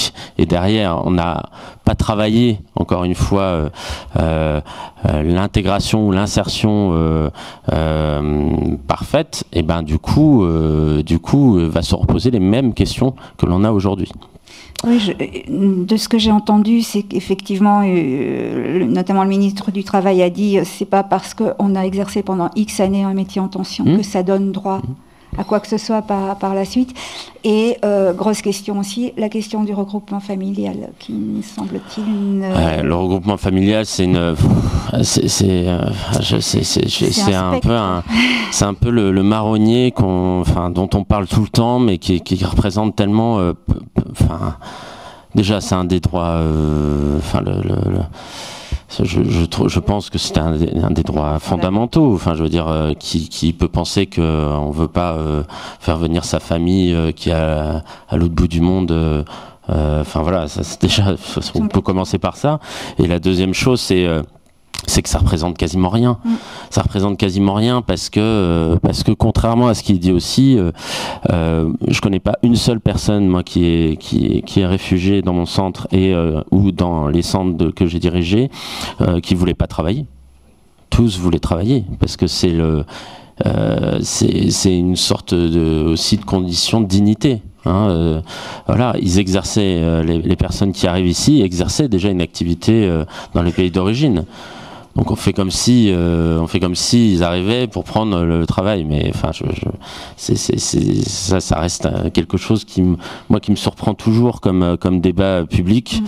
derrière on n'a pas travaillé encore une fois l'intégration ou l'insertion parfaite, et du coup va se reposer les mêmes questions que l'on a aujourd'hui. Oui, de ce que j'ai entendu, c'est qu'effectivement, notamment le ministre du Travail a dit c'est pas parce qu'on a exercé pendant X années un métier en tension que ça donne droit à quoi que ce soit par la suite. Et grosse question aussi, la question du regroupement familial, qui me semble-t-il le regroupement familial, c'est un peu le marronnier dont on parle tout le temps, mais qui représente tellement. Déjà, c'est un des droits. Je pense que c'est un des droits fondamentaux. Enfin, je veux dire, qui peut penser qu'on veut pas faire venir sa famille qui est à l'autre bout du monde. Voilà, ça, c'est déjà, on peut commencer par ça. Et la deuxième chose, c'est que ça représente quasiment rien. Ça représente quasiment rien parce que contrairement à ce qu'il dit aussi, je connais pas une seule personne, moi, qui est réfugiée dans mon centre ou dans les centres que j'ai dirigés, qui voulait pas travailler. Tous voulaient travailler parce que c'est une sorte aussi de condition de dignité. Hein, voilà, ils exerçaient, les personnes qui arrivent ici exerçaient déjà une activité dans les pays d'origine. Donc on fait comme si ils arrivaient pour prendre le travail, mais enfin ça reste quelque chose qui me surprend toujours comme débat public,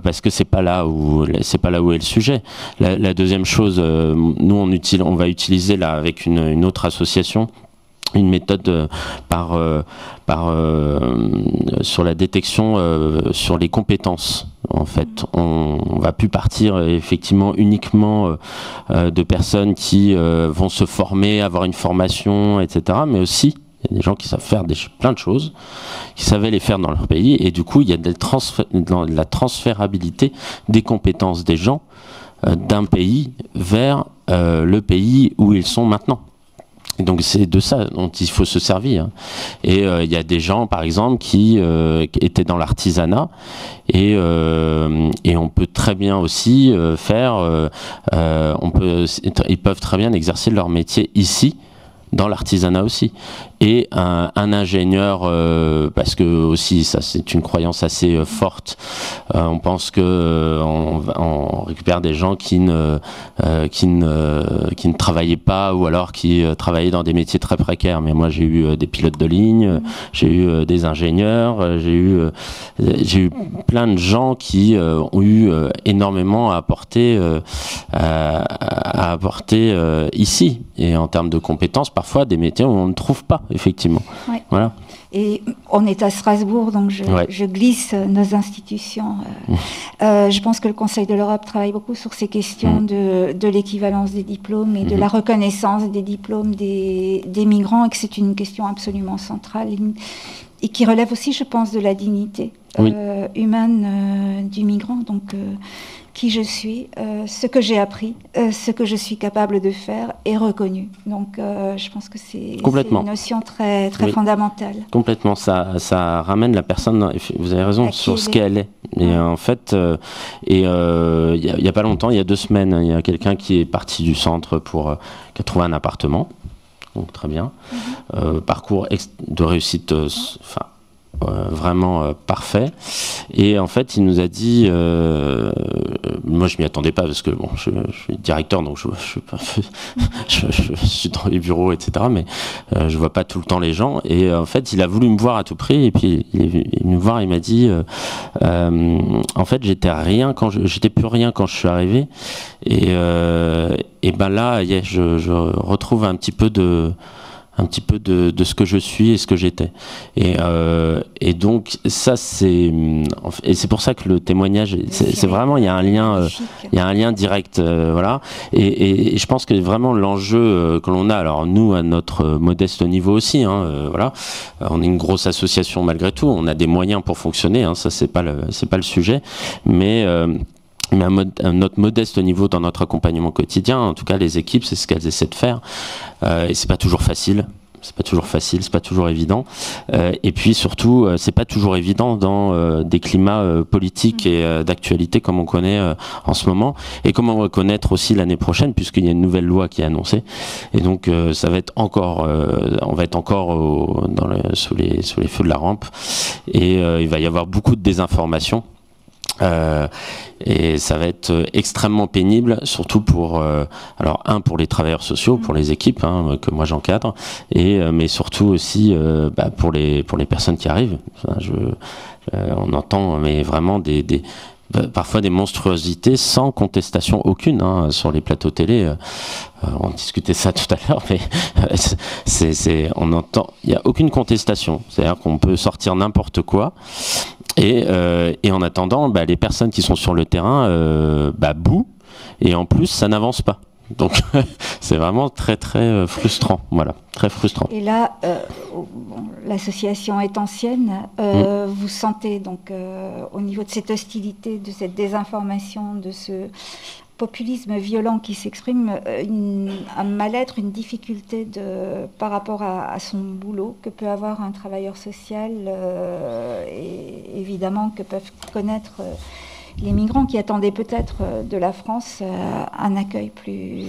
parce que c'est pas là où est le sujet. La deuxième chose, nous on va utiliser là avec une autre association une méthode sur la détection sur les compétences. En fait, on va plus partir effectivement uniquement de personnes qui vont se former, avoir une formation, etc. Mais aussi, il y a des gens qui savent faire plein de choses, qui savaient les faire dans leur pays, et du coup, il y a de la transférabilité des compétences des gens d'un pays vers le pays où ils sont maintenant. Et donc c'est de ça dont il faut se servir. Et il y a des gens, par exemple, qui étaient dans l'artisanat, et on peut très bien aussi ils peuvent très bien exercer leur métier ici, dans l'artisanat aussi. Et un ingénieur, parce que aussi ça c'est une croyance assez forte, on pense que on récupère des gens qui ne travaillaient pas, ou alors qui travaillaient dans des métiers très précaires. Mais moi j'ai eu des pilotes de ligne, j'ai eu des ingénieurs, j'ai eu plein de gens qui ont eu énormément à apporter ici, et en termes de compétences, parfois des métiers où on ne trouve pas, effectivement. Ouais. Voilà. Et on est à Strasbourg, donc je glisse nos institutions. Je pense que le Conseil de l'Europe travaille beaucoup sur ces questions de l'équivalence des diplômes et de la reconnaissance des diplômes des migrants, et que c'est une question absolument centrale et qui relève aussi, je pense, de la dignité humaine du migrant. Donc, qui je suis, ce que j'ai appris, ce que je suis capable de faire est reconnu. Donc je pense que c'est une notion très, très fondamentale. Complètement, ça ramène la personne, vous avez raison, sur ce qu'elle est. Et en fait, il y a pas longtemps, il y a 2 semaines, il y a quelqu'un qui est parti du centre qui a trouvé un appartement. Donc très bien. Parcours de réussite, vraiment parfait. Et en fait, il nous a dit, moi je m'y attendais pas, parce que bon, je suis directeur, donc je suis dans les bureaux, etc. Mais je vois pas tout le temps les gens. Et en fait, il a voulu me voir à tout prix. Et puis il est venu me voir, il m'a dit, en fait, j'étais plus rien quand je suis arrivé. Et ben là, je retrouve un petit peu de ce que je suis et ce que j'étais. Et donc ça c'est pour ça que le témoignage, c'est vraiment, il y a un lien direct, voilà. Et je pense que vraiment l'enjeu que l'on a, alors nous à notre modeste niveau aussi, voilà, on est une grosse association malgré tout, on a des moyens pour fonctionner, ça c'est pas le sujet, mais à notre modeste niveau dans notre accompagnement quotidien, en tout cas les équipes, c'est ce qu'elles essaient de faire, et c'est pas toujours facile, c'est pas toujours évident, et puis surtout c'est pas toujours évident dans des climats politiques et d'actualité comme on connaît en ce moment, et comme on va connaître aussi l'année prochaine, puisqu'il y a une nouvelle loi qui est annoncée, et donc ça va être encore on va être encore sous les feux de la rampe, et il va y avoir beaucoup de désinformation. Et ça va être extrêmement pénible, surtout pour pour les travailleurs sociaux, pour les équipes que moi j'encadre, mais surtout aussi pour les personnes qui arrivent. On entend mais vraiment parfois des monstruosités sans contestation aucune sur les plateaux télé. On discutait ça tout à l'heure, mais on entend, il n'y a aucune contestation, c'est-à-dire qu'on peut sortir n'importe quoi. Et en attendant, les personnes qui sont sur le terrain bouent, et en plus ça n'avance pas. Donc c'est vraiment très très frustrant, voilà, très frustrant. Et là, l'association est ancienne. Vous sentez donc au niveau de cette hostilité, de cette désinformation, de ce populisme violent qui s'exprime, un mal-être, une difficulté par rapport à son boulot que peut avoir un travailleur social, et évidemment que peuvent connaître les migrants qui attendaient peut-être de la France un accueil plus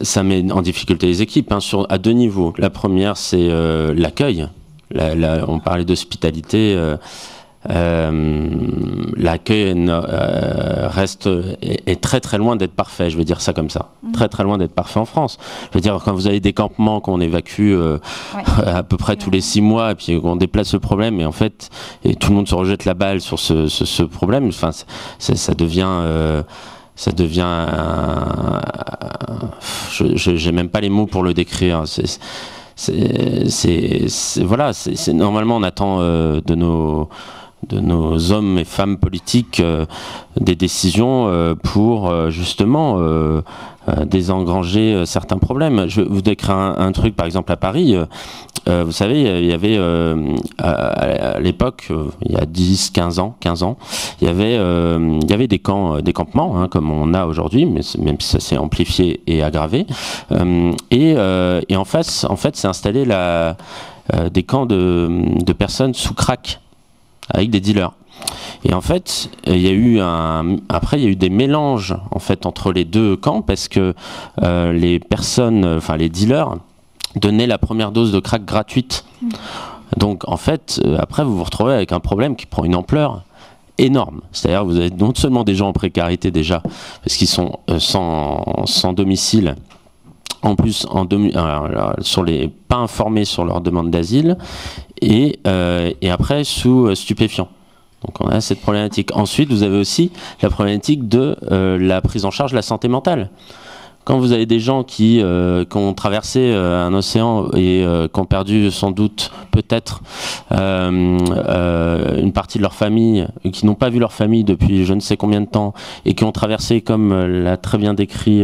ça met en difficulté les équipes à 2 niveaux. La première, c'est l'accueil on parlait d'hospitalité. L'accueil est très très loin d'être parfait, je vais dire ça comme ça. Très très loin d'être parfait en France. Je veux dire, quand vous avez des campements qu'on évacue à peu près tous les 6 mois, et puis qu'on déplace le problème, et en fait, et tout le monde se rejette la balle sur ce problème, enfin, ça devient... j'ai même pas les mots pour le décrire. Voilà, normalement on attend de nos hommes et femmes politiques des décisions pour justement désengranger certains problèmes. Je vais vous décrire un truc, par exemple à Paris. Vous savez, il y avait à l'époque, il y a 10-15 ans, il y avait des campements, hein, comme on a aujourd'hui, mais même si ça s'est amplifié et aggravé. Et en face, en fait, s'est installé des camps de personnes sous crack, avec des dealers. Et en fait, il y a eu des mélanges en fait entre les deux camps, parce que les dealers donnaient la première dose de crack gratuite. Donc en fait, après vous vous retrouvez avec un problème qui prend une ampleur énorme. C'est-à-dire vous avez non seulement des gens en précarité déjà, parce qu'ils sont sans domicile, en plus pas informés sur leur demande d'asile, et après sous stupéfiants. Donc on a cette problématique. Ensuite, vous avez aussi la problématique de la prise en charge de la santé mentale. Quand vous avez des gens qui ont traversé un océan et qui ont perdu sans doute peut-être une partie de leur famille, qui n'ont pas vu leur famille depuis je ne sais combien de temps, et qui ont traversé, comme l'a très bien décrit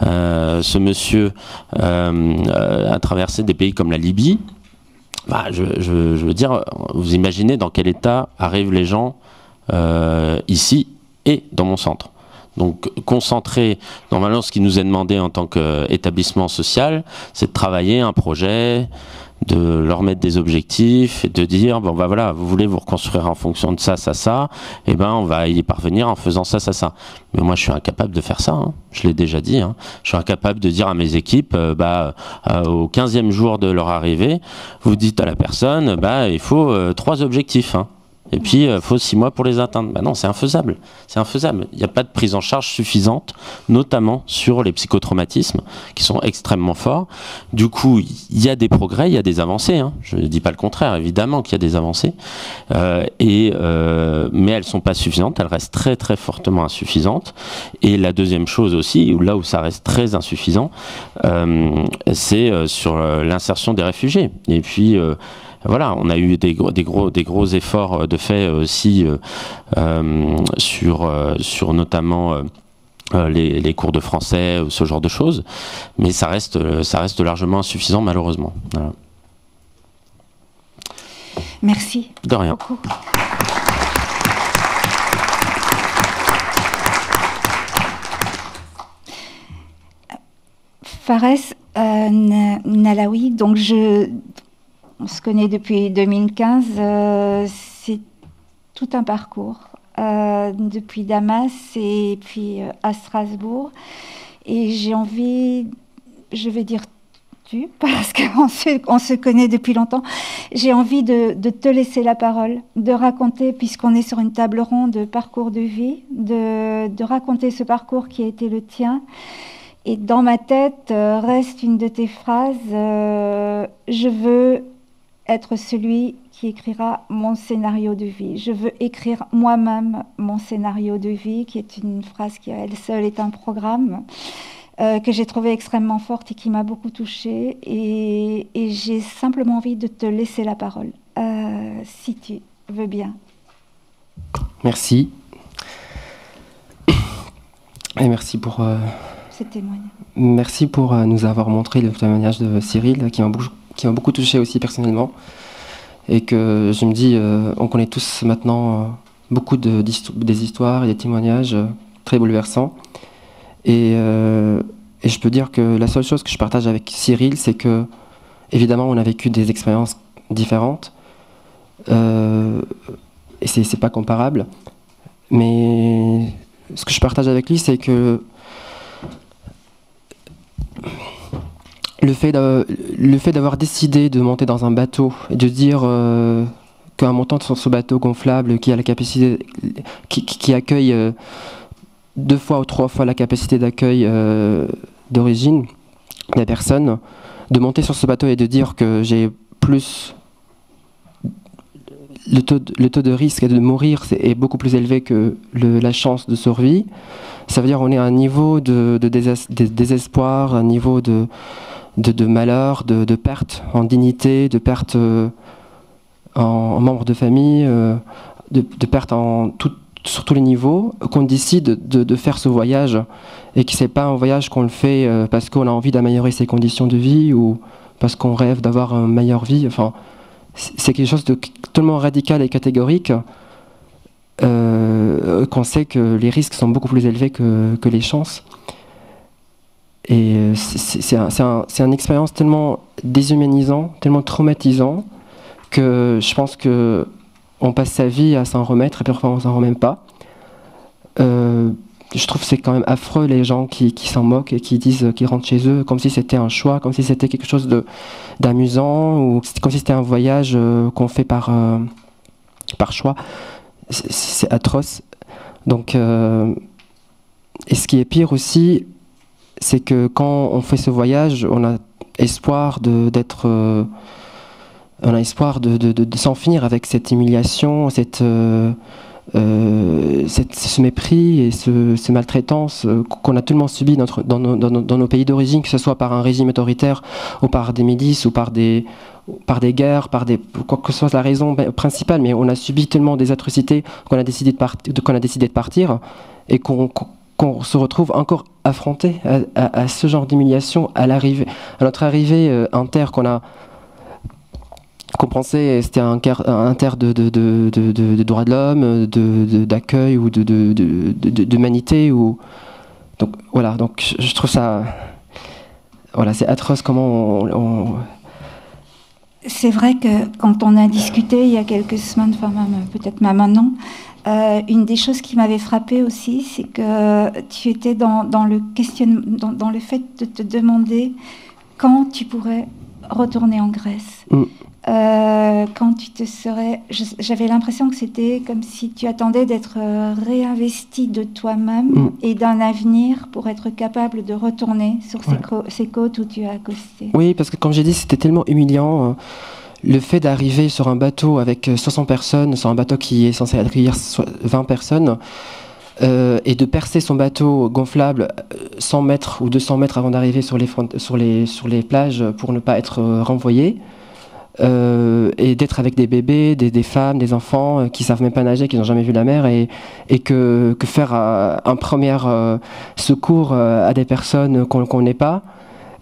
ce monsieur, a traversé des pays comme la Libye, bah, je veux dire, vous imaginez dans quel état arrivent les gens ici et dans mon centre. Donc concentrer, normalement ce qui nous est demandé en tant qu'établissement social, c'est de travailler un projet, de leur mettre des objectifs et de dire, bon bah voilà, vous voulez vous reconstruire en fonction de ça, et ben on va y parvenir en faisant ça. Mais moi je suis incapable de faire ça, hein. Je l'ai déjà dit, hein. Je suis incapable de dire à mes équipes, au 15e jour de leur arrivée, vous dites à la personne, il faut 3 objectifs, hein. Et puis, il faut 6 mois pour les atteindre. Ben non, c'est infaisable. C'est infaisable. Il n'y a pas de prise en charge suffisante, notamment sur les psychotraumatismes, qui sont extrêmement forts. Du coup, il y a des progrès, il y a des avancées, hein. Je ne dis pas le contraire, évidemment qu'il y a des avancées. Mais elles ne sont pas suffisantes, elles restent très très fortement insuffisantes. Et la deuxième chose aussi, là où ça reste très insuffisant, c'est sur l'insertion des réfugiés. Et puis... voilà, on a eu des gros efforts de fait aussi sur notamment les cours de français, ce genre de choses, mais ça reste largement insuffisant malheureusement. Voilà. Merci. De rien. Beaucoup. Fares Nalaoui, donc on se connaît depuis 2015, c'est tout un parcours, depuis Damas et puis à Strasbourg. Et j'ai envie, je vais dire tu, parce qu'on se connaît depuis longtemps, j'ai envie de te laisser la parole, de raconter, puisqu'on est sur une table ronde de parcours de vie, de raconter ce parcours qui a été le tien. Et dans ma tête reste une de tes phrases, je veux être celui qui écrira mon scénario de vie. Je veux écrire moi-même mon scénario de vie, qui est une phrase qui, à elle seule, est un programme que j'ai trouvé extrêmement forte et qui m'a beaucoup touchée. Et j'ai simplement envie de te laisser la parole, si tu veux bien. Merci. Et merci pour... ce témoignage. Merci pour nous avoir montré le témoignage de Cyril, qui m'a beaucoup touché aussi personnellement, et que je me dis, on connaît tous maintenant beaucoup des histoires et des témoignages très bouleversants, et je peux dire que la seule chose que je partage avec Cyril, c'est que évidemment on a vécu des expériences différentes, et c'est pas comparable, mais ce que je partage avec lui, c'est que le fait d'avoir décidé de monter dans un bateau et de dire qu'en montant sur ce bateau gonflable qui a la capacité, qui accueille 2 fois ou 3 fois la capacité d'accueil d'origine des personnes, de monter sur ce bateau et de dire que j'ai plus le taux de risque de mourir est beaucoup plus élevé que la chance de survie. Ça veut dire qu'on est à un niveau de désespoir, un niveau de malheur, de perte en dignité, de perte en membres de famille, de perte sur tous les niveaux, qu'on décide de faire ce voyage et que c'est pas un voyage qu'on le fait parce qu'on a envie d'améliorer ses conditions de vie ou parce qu'on rêve d'avoir une meilleure vie. Enfin, c'est quelque chose de tellement radical et catégorique qu'on sait que les risques sont beaucoup plus élevés que les chances. Et c'est une expérience tellement déshumanisante, tellement traumatisante, que je pense qu'on passe sa vie à s'en remettre et parfois on s'en remet pas. Je trouve que c'est quand même affreux les gens qui s'en moquent et qui disent qu'ils rentrent chez eux comme si c'était un choix, comme si c'était quelque chose d'amusant ou comme si c'était un voyage qu'on fait par choix. C'est atroce. Donc, et ce qui est pire aussi, c'est que quand on fait ce voyage, on a espoir de s'en finir avec cette humiliation, ce mépris et ce maltraitance qu'on a tellement subi dans nos pays d'origine, que ce soit par un régime autoritaire ou par des milices ou par des guerres, quoi que ce soit la raison principale, mais on a subi tellement des atrocités qu'on a décidé de partir et qu'on se retrouve encore affronté à ce genre d'humiliation à notre arrivée en terre qu'on pensait c'était un terre de droits de l'homme, d'accueil ou d'humanité. Donc voilà, donc je trouve ça... Voilà, c'est atroce comment C'est vrai que quand on a discuté il y a quelques semaines, enfin peut-être même un an, une des choses qui m'avait frappée aussi, c'est que tu étais dans le fait de te demander quand tu pourrais retourner en Grèce. Quand tu te serais... J'avais l'impression que c'était comme si tu attendais d'être réinvesti de toi-même et d'un avenir pour être capable de retourner sur ces côtes où tu as accosté. Oui, parce que comme j'ai dit, c'était tellement humiliant. Le fait d'arriver sur un bateau avec 60 personnes, sur un bateau qui est censé accueillir 20 personnes, et de percer son bateau gonflable 100 mètres ou 200 mètres avant d'arriver sur les plages pour ne pas être renvoyé. Et d'être avec des bébés, des femmes, des enfants qui savent même pas nager, qui n'ont jamais vu la mer, et que faire un premier secours à des personnes qu'on ne connaît pas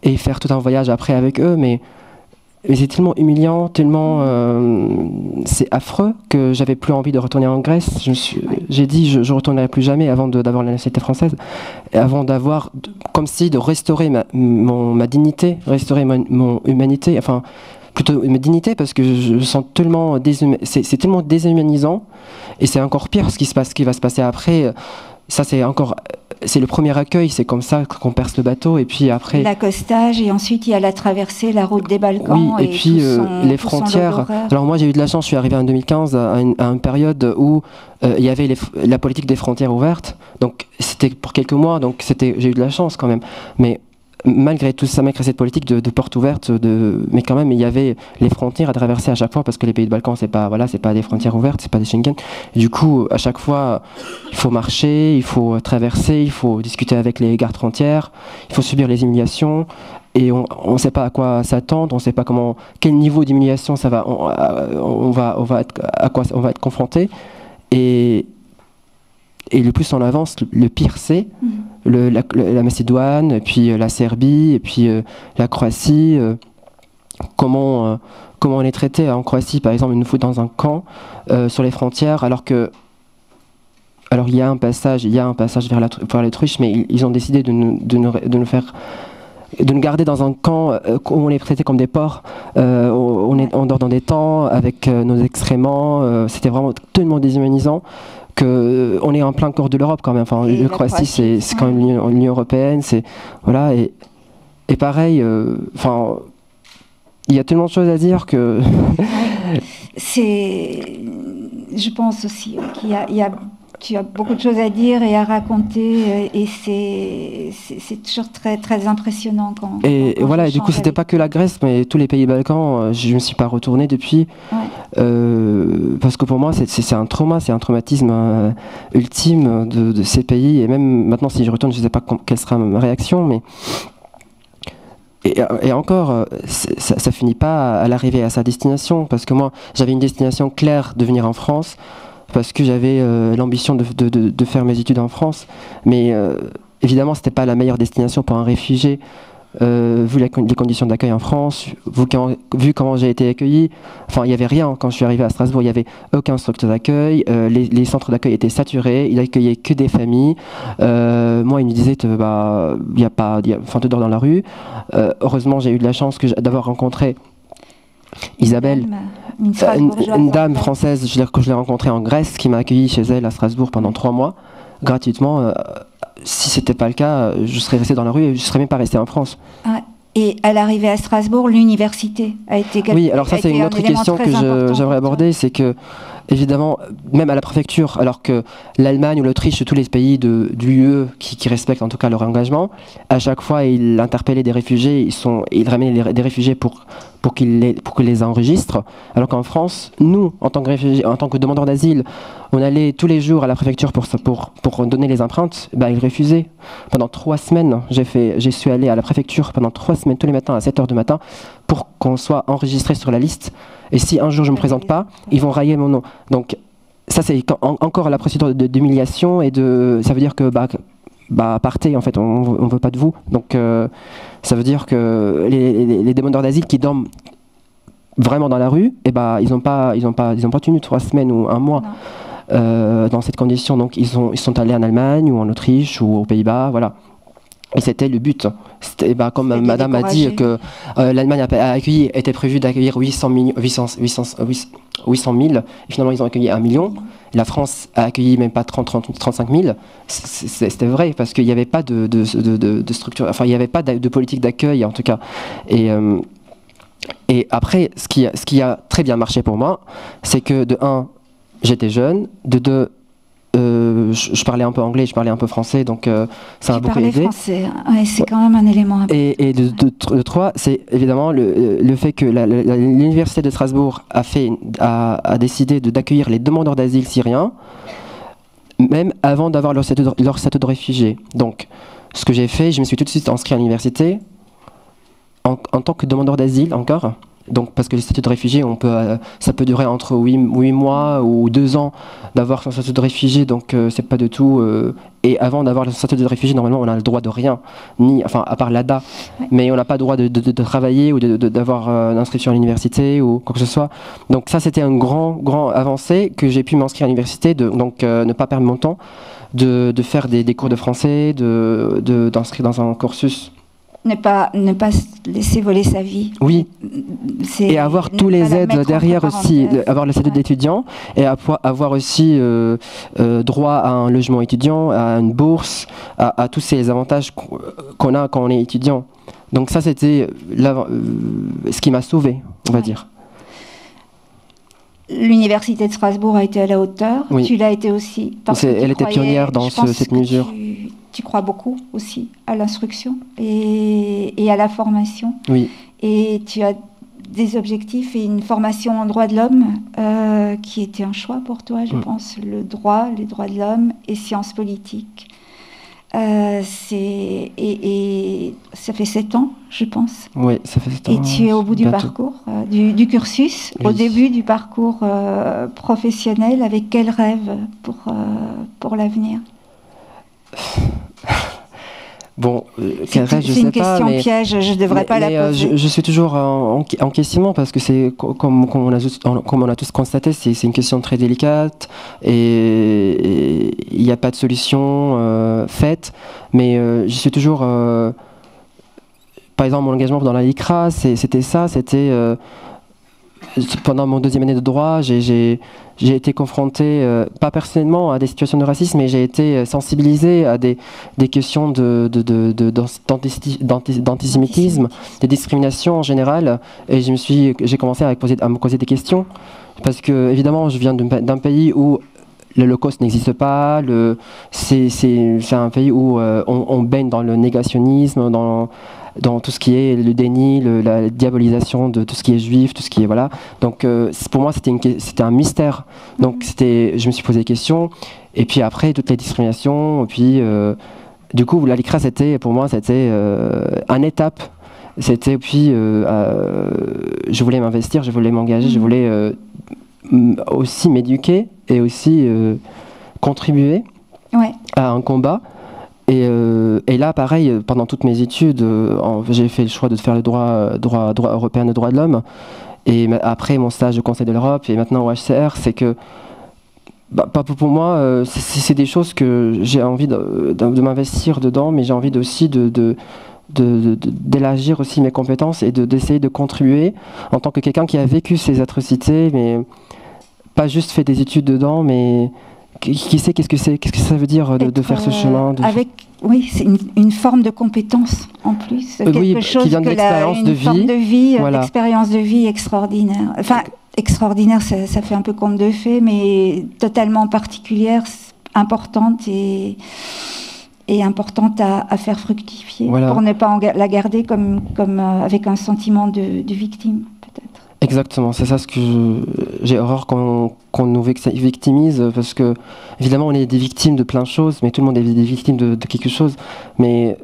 et faire tout un voyage après avec eux, mais c'est tellement humiliant, tellement c'est affreux que j'avais plus envie de retourner en Grèce. J'ai dit je retournerai plus jamais avant d'avoir la nationalité française, et avant d'avoir comme si de restaurer ma dignité, restaurer mon humanité, enfin plutôt ma dignité, parce que je sens tellement c'est tellement déshumanisant, et c'est encore pire ce qui va se passer après. Ça c'est le premier accueil, c'est comme ça qu'on perce le bateau, et puis après l'accostage, et ensuite il y a la traversée, la route des Balkans, et puis les frontières. Alors moi j'ai eu de la chance, je suis arrivé en 2015 à une période où il y avait la politique des frontières ouvertes, donc c'était pour quelques mois, donc j'ai eu de la chance quand même, mais malgré tout ça, malgré cette politique de porte ouverte, mais quand même il y avait les frontières à traverser à chaque fois, parce que les pays de Balkans c'est pas des frontières ouvertes, c'est pas des Schengen, et du coup à chaque fois il faut marcher, il faut traverser, il faut discuter avec les gardes frontières, il faut subir les humiliations, et on ne sait pas à quoi s'attendre, on ne sait pas quel niveau d'humiliation ça va, à quoi on va être confronté, et le plus on avance, le pire c'est. La Macédoine, et puis la Serbie, et puis la Croatie. Comment on est traité en Croatie, par exemple, il nous faut dans un camp sur les frontières, alors il y a un passage vers l'Autriche, mais ils ont décidé de nous garder dans un camp où on est traité comme des porcs. On dort dans des tents avec nos excréments. C'était vraiment tellement déshumanisant. On est en plein corps de l'Europe quand même. Enfin, la Croatie, c'est quand même l'Union européenne, voilà, et Et pareil, enfin, il y a tellement de choses à dire que... Je pense aussi tu as beaucoup de choses à dire et à raconter, et c'est toujours très, très impressionnant quand voilà, et du coup, c'était pas que la Grèce, mais tous les pays Balkans, je ne me suis pas retourné depuis, parce que pour moi, c'est un trauma, c'est un traumatisme ultime de ces pays, et même maintenant, si je retourne, je ne sais pas quelle sera ma réaction, mais... Et encore, ça finit pas à l'arrivée à sa destination, parce que moi, j'avais une destination claire de venir en France, parce que j'avais l'ambition de faire mes études en France, mais évidemment, c'était pas la meilleure destination pour un réfugié, vu les conditions d'accueil en France, vu comment j'ai été accueilli. Enfin, il n'y avait rien quand je suis arrivé à Strasbourg, il n'y avait aucun structure d'accueil, les centres d'accueil étaient saturés, il n'accueillait que des familles. Moi, il me disait, tu dors dans la rue. Heureusement, j'ai eu de la chance d'avoir rencontré Isabelle, une dame française que je l'ai rencontrée en Grèce, qui m'a accueilli chez elle à Strasbourg pendant 3 mois, gratuitement. Si c'était pas le cas, je serais resté dans la rue et je serais même pas resté en France. Et à l'arrivée à Strasbourg, l'université a été... Oui, alors ça c'est une autre question que j'aimerais aborder, c'est que évidemment, même à la préfecture, alors que l'Allemagne ou l'Autriche, tous les pays de l'UE qui respectent en tout cas leur engagement, à chaque fois ils interpellaient des réfugiés, ils ramenaient des réfugiés pour qu'ils les enregistrent, alors qu'en France, nous, en tant que réfugiés, en tant que demandeurs d'asile, on allait tous les jours à la préfecture pour donner les empreintes, ils refusaient. Pendant 3 semaines, j'ai su aller à la préfecture pendant 3 semaines, tous les matins à 7h du matin, pour qu'on soit enregistré sur la liste. Et si un jour je ne me présente pas, ils vont railler mon nom. Donc ça c'est encore la procédure d'humiliation, et ça veut dire que partez, en fait, on veut pas de vous. Donc ça veut dire que les demandeurs d'asile qui dorment vraiment dans la rue, ils n'ont pas tenu 3 semaines ou 1 mois dans cette condition. Donc ils sont allés en Allemagne ou en Autriche ou aux Pays-Bas, voilà. Et c'était le but. Comme madame a dit que l'Allemagne était prévue d'accueillir 800 000, et finalement ils ont accueilli 1 million. La France a accueilli même pas 35 000. C'était vrai, parce qu'il n'y avait pas de structure, enfin il n'y avait pas de politique d'accueil en tout cas. Et après, ce qui a très bien marché pour moi, c'est que de 1, j'étais jeune, de 2, je parlais un peu anglais, je parlais un peu français, donc ça m'a beaucoup aidé. Français, ouais, c'est quand même un élément important. Et de 3, c'est évidemment le fait que l'université de Strasbourg a décidé d'accueillir les demandeurs d'asile syriens, même avant d'avoir leur statut de réfugié. Donc, ce que j'ai fait, je me suis tout de suite inscrit à l'université en tant que demandeur d'asile encore. Donc, parce que le statut de réfugié, ça peut durer entre 8 mois ou 2 ans d'avoir son statut de réfugié, donc c'est pas du tout... et avant d'avoir le statut de réfugié, normalement, on a le droit de rien, à part l'ADA, mais on n'a pas le droit de travailler ou d'avoir une inscription à l'université ou quoi que ce soit. Donc ça, c'était un grand avancé, que j'ai pu m'inscrire à l'université, donc ne pas perdre mon temps, de faire des cours de français, d'inscrire dans un cursus. Ne pas laisser voler sa vie. Oui. Et avoir tous les aides derrière aussi, avoir le statut d'étudiant, et avoir aussi droit à un logement étudiant, à une bourse, à tous ces avantages qu'on a quand on est étudiant. Donc ça, c'était ce qui m'a sauvé, on va dire. L'université de Strasbourg a été à la hauteur. Oui. Tu l'as été aussi. Elle était pionnière dans cette mesure. Tu crois beaucoup aussi à l'instruction et à la formation. Oui. Et tu as des objectifs et une formation en droit de l'homme qui était un choix pour toi, je pense. Les droits de l'homme et sciences politiques. Et ça fait 7 ans, je pense. Oui, ça fait 7 ans. Et tu es au bout du parcours, du cursus, au début du parcours professionnel. Avec quel rêve pour l'avenir? Bon, quel rêve, je sais pas. C'est une question piège, je ne devrais pas la poser. Je suis toujours en questionnement, parce que c'est, comme on a tous constaté, c'est une question très délicate, et il n'y a pas de solution faite, mais je suis toujours... par exemple, mon engagement dans la LICRA, c'était pendant mon deuxième année de droit, j'ai été confronté, pas personnellement à des situations de racisme, mais j'ai été sensibilisé à des questions d'antisémitisme, des discriminations en général, et j'ai commencé à me poser des questions, parce que évidemment, je viens d'un pays où l'Holocauste n'existe pas, c'est un pays où on baigne dans le négationnisme, dans tout ce qui est le déni, la diabolisation de tout ce qui est juif, tout ce qui est voilà. Donc pour moi c'était un mystère. Donc je me suis posé des questions. Et puis après toutes les discriminations. Et puis du coup la LICRA pour moi c'était une étape. C'était puis je voulais m'investir, je voulais m'engager, je voulais aussi m'éduquer et aussi contribuer à un combat. Et là, pareil, pendant toutes mes études, j'ai fait le choix de faire le droit européen de droits de l'homme. Et après mon stage au Conseil de l'Europe et maintenant au HCR, c'est que pour moi, c'est des choses que j'ai envie de m'investir dedans, mais j'ai envie aussi d'élargir aussi mes compétences et d'essayer de contribuer en tant que quelqu'un qui a vécu ces atrocités, mais pas juste fait des études dedans, mais qui sait qu'est-ce que ça veut dire de faire ce chemin Oui, c'est une forme de compétence en plus, quelque chose qui vient de l'expérience de vie. Forme de vie, l'expérience de vie extraordinaire. Enfin, extraordinaire, ça fait un peu conte de fées, mais totalement particulière, importante et importante à faire fructifier, pour ne pas la garder comme avec un sentiment de victime, peut-être. Exactement, c'est ça ce que j'ai horreur qu'on nous victimise, parce que évidemment on est des victimes de plein de choses, mais tout le monde est des victimes de quelque chose. Mais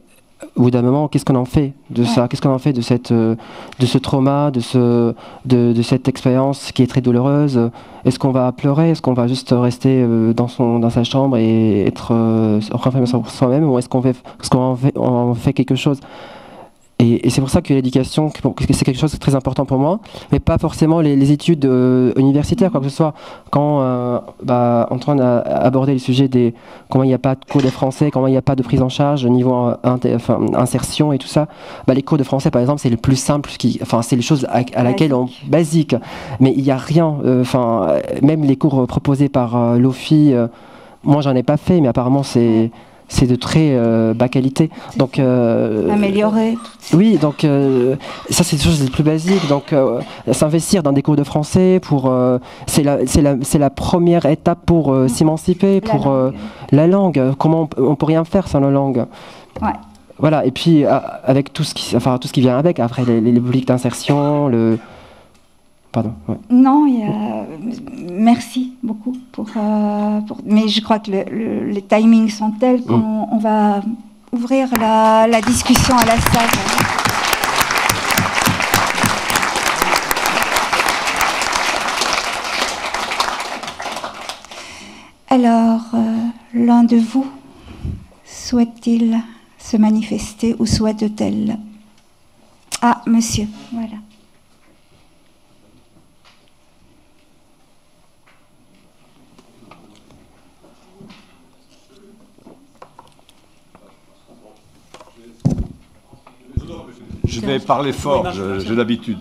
au bout d'un moment, qu'est-ce qu'on en fait de ça? Qu'est-ce qu'on en fait de ce trauma, de cette expérience qui est très douloureuse? Est-ce qu'on va pleurer? Est-ce qu'on va juste rester dans sa chambre et être renfermé sur soi-même, ou est-ce qu'on en fait quelque chose? Et c'est pour ça que l'éducation, c'est quelque chose de très important pour moi, mais pas forcément les études universitaires, quoi que ce soit. Quand Antoine a abordé le sujet des comment il n'y a pas de cours de français, comment il n'y a pas de prise en charge au niveau insertion et tout ça, les cours de français par exemple c'est le plus simple, c'est les choses à laquelle on basique, mais il n'y a rien. Même les cours proposés par l'OFI, moi j'en ai pas fait, mais apparemment c'est de très bas qualité. Donc améliorer. Oui, donc ça c'est des choses les plus basiques. Donc s'investir dans des cours de français c'est la première étape pour s'émanciper, pour la langue. Comment on peut rien faire sans la langue. Ouais. Voilà. Et puis avec tout ce qui vient avec, après les politiques d'insertion, Pardon. Ouais. Non, merci beaucoup mais je crois que les timings sont tels qu'on va ouvrir la discussion à la salle. Alors, l'un de vous souhaite-t-il se manifester ou souhaite-t-elle? Ah, monsieur, voilà. Je vais parler fort, j'ai l'habitude.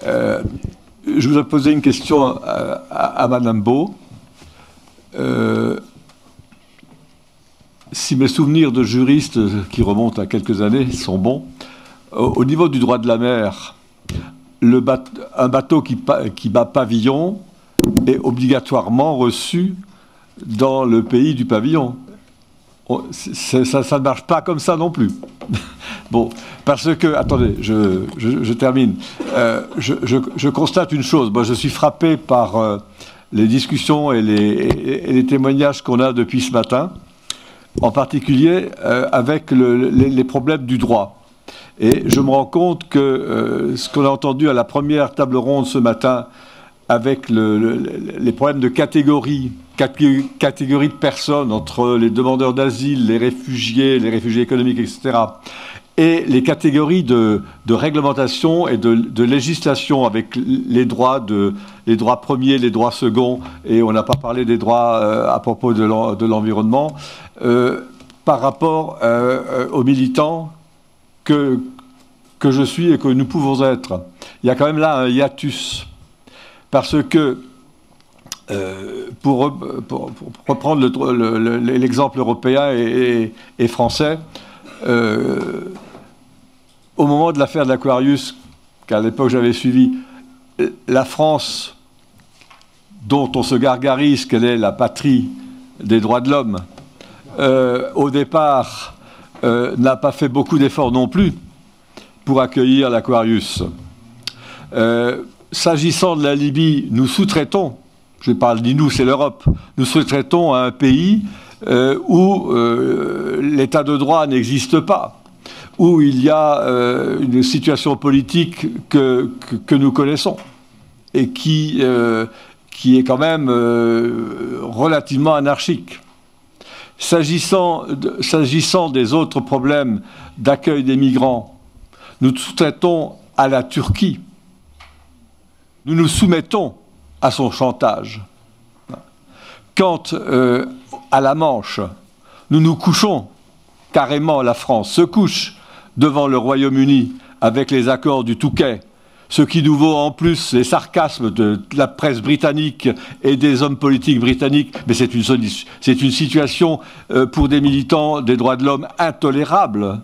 Je voudrais poser une question à Madame Beau. Si mes souvenirs de juriste qui remontent à quelques années sont bons, au niveau du droit de la mer, un bateau qui bat pavillon est obligatoirement reçu dans le pays du pavillon. Ça ne marche pas comme ça non plus. Bon, parce que, attendez, je termine. Je constate une chose. Moi, je suis frappé par les discussions et les témoignages qu'on a depuis ce matin, en particulier avec les problèmes du droit. Et je me rends compte que ce qu'on a entendu à la première table ronde ce matin, avec les problèmes de catégories de personnes entre les demandeurs d'asile, les réfugiés économiques, etc., et les catégories de réglementation et de législation avec les droits premiers, les droits seconds, et on n'a pas parlé des droits à propos de l'environnement, par rapport aux militants que je suis et que nous pouvons être. il y a quand même là un hiatus. Parce que, pour reprendre l'exemple européen et français, au moment de l'affaire de l'Aquarius, qu'à l'époque j'avais suivi, la France, dont on se gargarise qu'elle est la patrie des droits de l'homme, au départ, n'a pas fait beaucoup d'efforts non plus pour accueillir l'Aquarius. S'agissant de la Libye, nous sous-traitons, je parle ni nous, c'est l'Europe, nous sous-traitons à un pays où l'état de droit n'existe pas, où il y a une situation politique que nous connaissons et qui est quand même relativement anarchique. S'agissant des autres problèmes d'accueil des migrants, nous sous-traitons à la Turquie. Nous nous soumettons à son chantage. Quand, à la Manche, nous nous couchons, carrément la France se couche devant le Royaume-Uni avec les accords du Touquet, ce qui nous vaut en plus les sarcasmes de la presse britannique et des hommes politiques britanniques, mais c'est une situation pour des militants des droits de l'homme intolérable.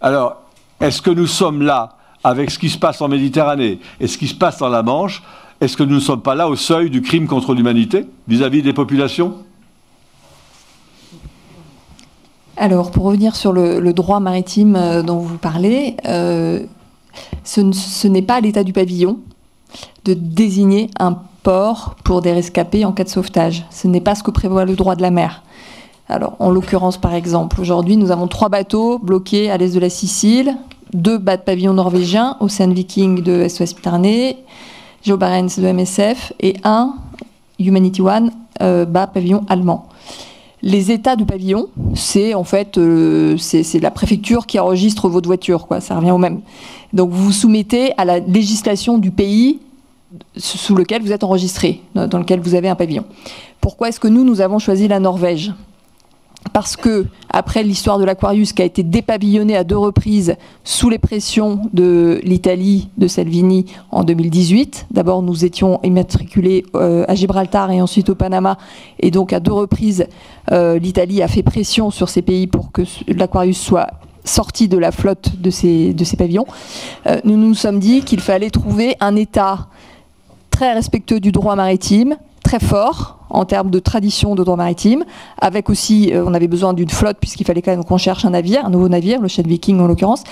Alors, est-ce que nous sommes là avec ce qui se passe en Méditerranée et ce qui se passe dans la Manche? Est-ce que nous ne sommes pas là au seuil du crime contre l'humanité vis-à-vis des populations? Alors, pour revenir sur le droit maritime dont vous parlez, ce n'est pas à l'état du pavillon de désigner un port pour des rescapés en cas de sauvetage. Ce n'est pas ce que prévoit le droit de la mer. Alors, en l'occurrence, par exemple, aujourd'hui, nous avons 3 bateaux bloqués à l'est de la Sicile, 2 pavillons norvégiens, Ocean Viking de SOS Méditerranée, Geo Barents de MSF, et un Humanity One, pavillon allemand. Les états de pavillon, c'est en fait c'est la préfecture qui enregistre votre voiture, quoi. Ça revient au même. Donc vous vous soumettez à la législation du pays sous lequel vous êtes enregistré, dans lequel vous avez un pavillon. Pourquoi est-ce que nous avons choisi la Norvège ? Parce que, après l'histoire de l'Aquarius qui a été dépavillonné à 2 reprises sous les pressions de l'Italie, de Salvini, en 2018. D'abord, nous étions immatriculés à Gibraltar et ensuite au Panama. Et donc, à 2 reprises, l'Italie a fait pression sur ces pays pour que l'Aquarius soit sorti de la flotte de ces pavillons. Nous nous sommes dit qu'il fallait trouver un État très respectueux du droit maritime, très fort en termes de tradition de droit maritime, avec aussi, on avait besoin d'une flotte puisqu'il fallait quand même qu'on cherche un nouveau navire, le Ocean Viking en l'occurrence,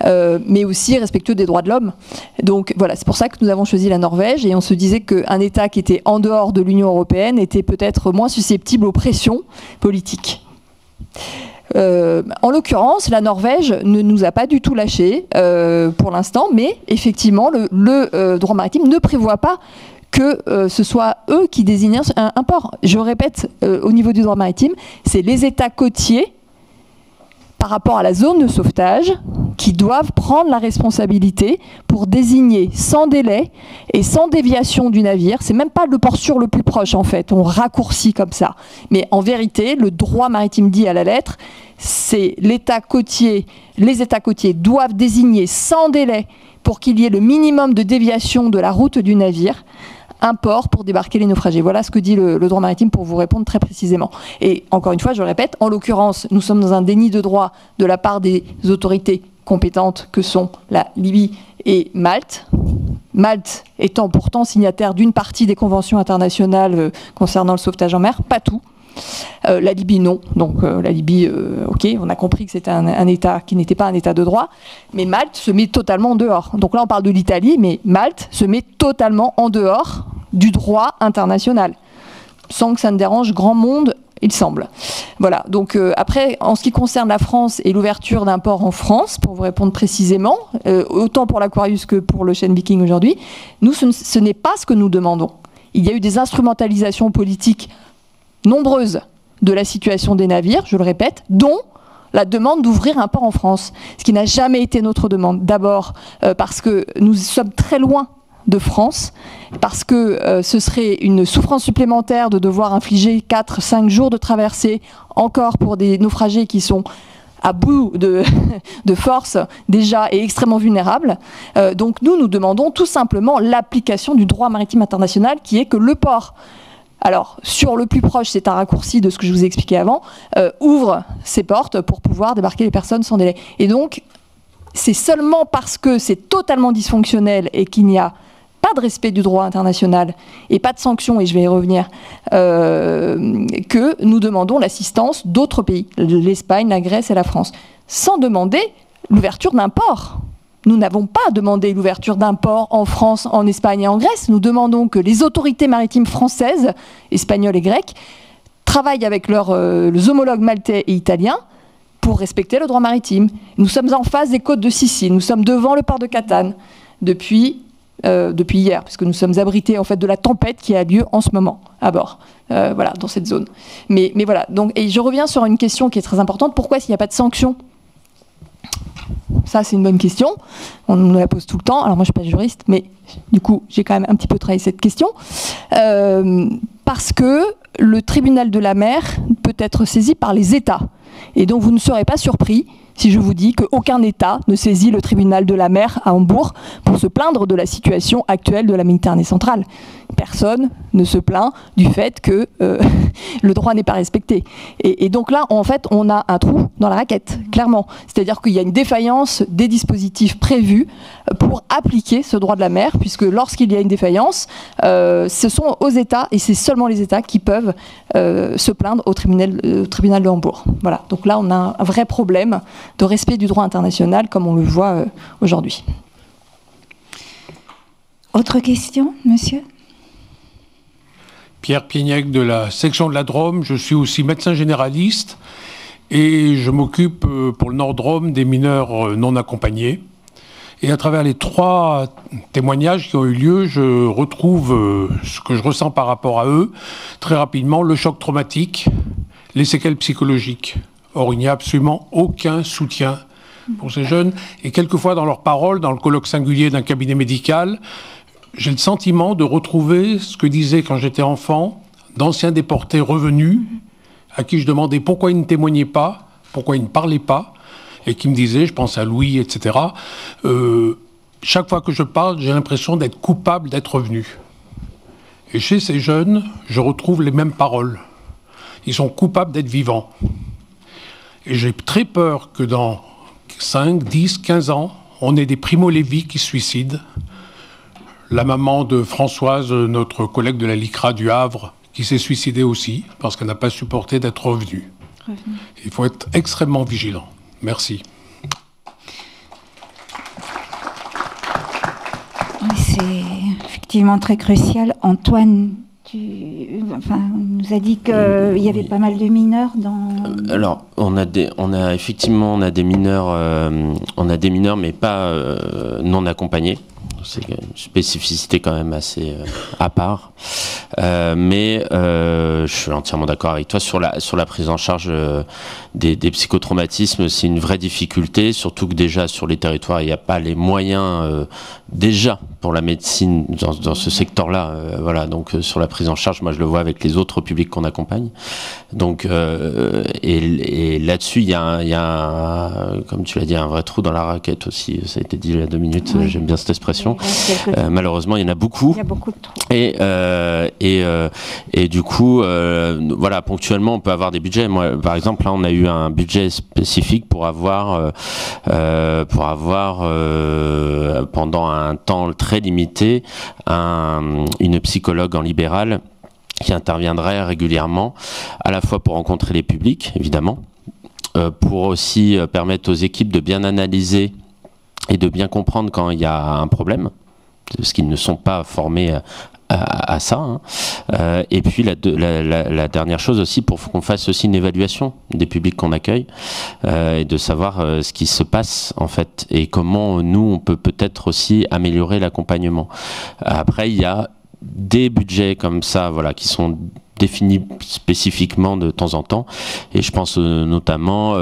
mais aussi respectueux des droits de l'homme. Donc voilà, c'est pour ça que nous avons choisi la Norvège et on se disait qu'un État qui était en dehors de l'Union européenne était peut-être moins susceptible aux pressions politiques. En l'occurrence, la Norvège ne nous a pas du tout lâchés pour l'instant, mais effectivement, le droit maritime ne prévoit pas que ce soit eux qui désignent un port. Je répète, au niveau du droit maritime, c'est les États côtiers, par rapport à la zone de sauvetage, qui doivent prendre la responsabilité pour désigner sans délai et sans déviation du navire. C'est même pas le port sûr le plus proche, en fait. On raccourcit comme ça. Mais en vérité, le droit maritime dit à la lettre, c'est l'État côtier, les États côtiers doivent désigner sans délai, pour qu'il y ait le minimum de déviation de la route du navire, un port pour débarquer les naufragés. Voilà ce que dit le droit maritime pour vous répondre très précisément. Et encore une fois, je le répète, en l'occurrence, nous sommes dans un déni de droit de la part des autorités compétentes que sont la Libye et Malte. Malte étant pourtant signataire d'une partie des conventions internationales concernant le sauvetage en mer, pas tout. La Libye, non. Donc la Libye, ok, on a compris que c'était un État qui n'était pas un État de droit, mais Malte se met totalement en dehors. Donc là, on parle de l'Italie, mais Malte se met totalement en dehors du droit international, sans que ça ne dérange grand monde, il semble. Voilà, donc après, en ce qui concerne la France et l'ouverture d'un port en France, pour vous répondre précisément, autant pour l'Aquarius que pour le Ocean Viking aujourd'hui, nous, ce n'est pas ce que nous demandons. Il y a eu des instrumentalisations politiques nombreuses de la situation des navires, je le répète, dont la demande d'ouvrir un port en France, ce qui n'a jamais été notre demande. D'abord parce que nous sommes très loin de France, parce que ce serait une souffrance supplémentaire de devoir infliger 4-5 jours de traversée encore pour des naufragés qui sont à bout de force déjà et extrêmement vulnérables. Donc nous demandons tout simplement l'application du droit maritime international, qui est que le port, alors sur le plus proche, c'est un raccourci de ce que je vous ai expliqué avant, ouvre ses portes pour pouvoir débarquer les personnes sans délai. Et donc c'est seulement parce que c'est totalement dysfonctionnel et qu'il n'y a pas de respect du droit international et pas de sanctions, et je vais y revenir, que nous demandons l'assistance d'autres pays, l'Espagne, la Grèce et la France, sans demander l'ouverture d'un port. Nous n'avons pas demandé l'ouverture d'un port en France, en Espagne et en Grèce. Nous demandons que les autorités maritimes françaises, espagnoles et grecques, travaillent avec leurs homologues maltais et italiens pour respecter le droit maritime. Nous sommes en face des côtes de Sicile, nous sommes devant le port de Catane depuis hier, parce que nous sommes abrités en fait de la tempête qui a lieu en ce moment à bord, voilà, dans cette zone. Mais voilà. Donc, et je reviens sur une question qui est très importante. Pourquoi s'il n'y a pas de sanctions ? Ça, c'est une bonne question. On nous la pose tout le temps. Alors moi, je ne suis pas juriste, mais du coup, j'ai quand même un petit peu travaillé cette question. Parce que le tribunal de la mer peut être saisi par les États. Et donc, vous ne serez pas surpris si je vous dis qu'aucun État ne saisit le tribunal de la mer à Hambourg pour se plaindre de la situation actuelle de la Méditerranée centrale. Personne ne se plaint du fait que le droit n'est pas respecté. Et donc là, en fait, on a un trou dans la raquette, clairement. C'est-à-dire qu'il y a une défaillance des dispositifs prévus pour appliquer ce droit de la mer, puisque lorsqu'il y a une défaillance, ce sont aux États, et c'est seulement les États qui peuvent se plaindre au tribunal de Hambourg. Voilà. Donc là, on a un vrai problème de respect du droit international, comme on le voit aujourd'hui. Autre question, monsieur ? Pierre Piégnec de la section de la Drôme. Je suis aussi médecin généraliste et je m'occupe pour le Nord-Drôme des mineurs non accompagnés. Et à travers les 3 témoignages qui ont eu lieu, je retrouve ce que je ressens par rapport à eux. Très rapidement, le choc traumatique, les séquelles psychologiques. Or, il n'y a absolument aucun soutien pour ces jeunes. Et quelquefois, dans leurs paroles, dans le colloque singulier d'un cabinet médical, j'ai le sentiment de retrouver ce que disaient quand j'étais enfant d'anciens déportés revenus à qui je demandais pourquoi ils ne témoignaient pas, pourquoi ils ne parlaient pas, et qui me disaient, je pense à Louis, etc., chaque fois que je parle, j'ai l'impression d'être coupable d'être revenu. Et chez ces jeunes, je retrouve les mêmes paroles. Ils sont coupables d'être vivants. Et j'ai très peur que dans 5, 10, 15 ans, on ait des primo-levis qui se suicident. La maman de Françoise, notre collègue de la LICRA du Havre, qui s'est suicidée aussi, parce qu'elle n'a pas supporté d'être revenue. Il faut être extrêmement vigilant. Merci. C'est effectivement très crucial. Antoine, tu nous as dit qu'il y avait pas mal de mineurs dans... Alors, on a des mineurs, mais pas non accompagnés. C'est une spécificité quand même assez à part. Mais je suis entièrement d'accord avec toi sur la prise en charge des psychotraumatismes. C'est une vraie difficulté, surtout que déjà sur les territoires, il n'y a pas les moyens déjà pour la médecine dans ce secteur-là. Voilà, donc sur la prise en charge, moi je le vois avec les autres publics qu'on accompagne. Donc, et là-dessus, il y a comme tu l'as dit, un vrai trou dans la raquette aussi. Ça a été dit il y a 2 minutes, oui. J'aime bien cette expression. Malheureusement, il y en a beaucoup. Il y a beaucoup de trous. Et du coup, voilà, ponctuellement, on peut avoir des budgets. Moi, par exemple, là, on a eu un budget spécifique pour avoir pendant un temps très limité une psychologue en libéral qui interviendrait régulièrement, à la fois pour rencontrer les publics, évidemment, pour aussi permettre aux équipes de bien analyser et de bien comprendre quand il y a un problème, parce qu'ils ne sont pas formés à ça. Hein. Et puis la dernière chose aussi, pour qu'on fasse aussi une évaluation des publics qu'on accueille et de savoir ce qui se passe en fait et comment nous on peut peut-être aussi améliorer l'accompagnement. Après, il y a des budgets comme ça, voilà, qui sont définis spécifiquement de temps en temps, et je pense notamment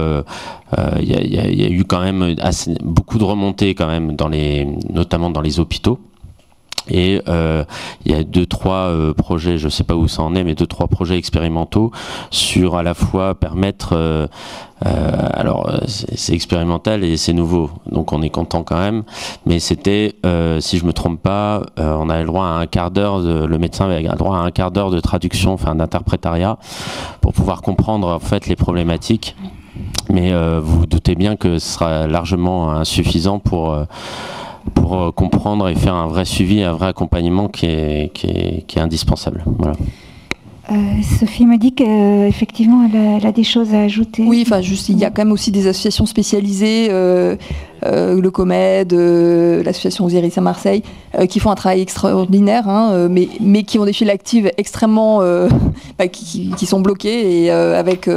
il y a eu quand même beaucoup de remontées quand même notamment dans les hôpitaux, Et il y a 2-3 projets, je ne sais pas où ça en est, mais 2-3 projets expérimentaux sur à la fois permettre... alors c'est expérimental et c'est nouveau, donc on est content quand même, mais c'était, si je me trompe pas, on avait le droit à un quart d'heure, le médecin avait le droit à un quart d'heure de traduction, enfin d'interprétariat, pour pouvoir comprendre en fait les problématiques. Mais vous vous doutez bien que ce sera largement insuffisant pour comprendre et faire un vrai suivi, un vrai accompagnement qui est indispensable. Voilà. Sophie me dit qu'effectivement elle a des choses à ajouter. Oui, enfin juste, il y a quand même aussi des associations spécialisées, le COMED, l'association Osiris à Marseille, qui font un travail extraordinaire, hein, mais qui ont des files actives extrêmement, qui sont bloquées, et avec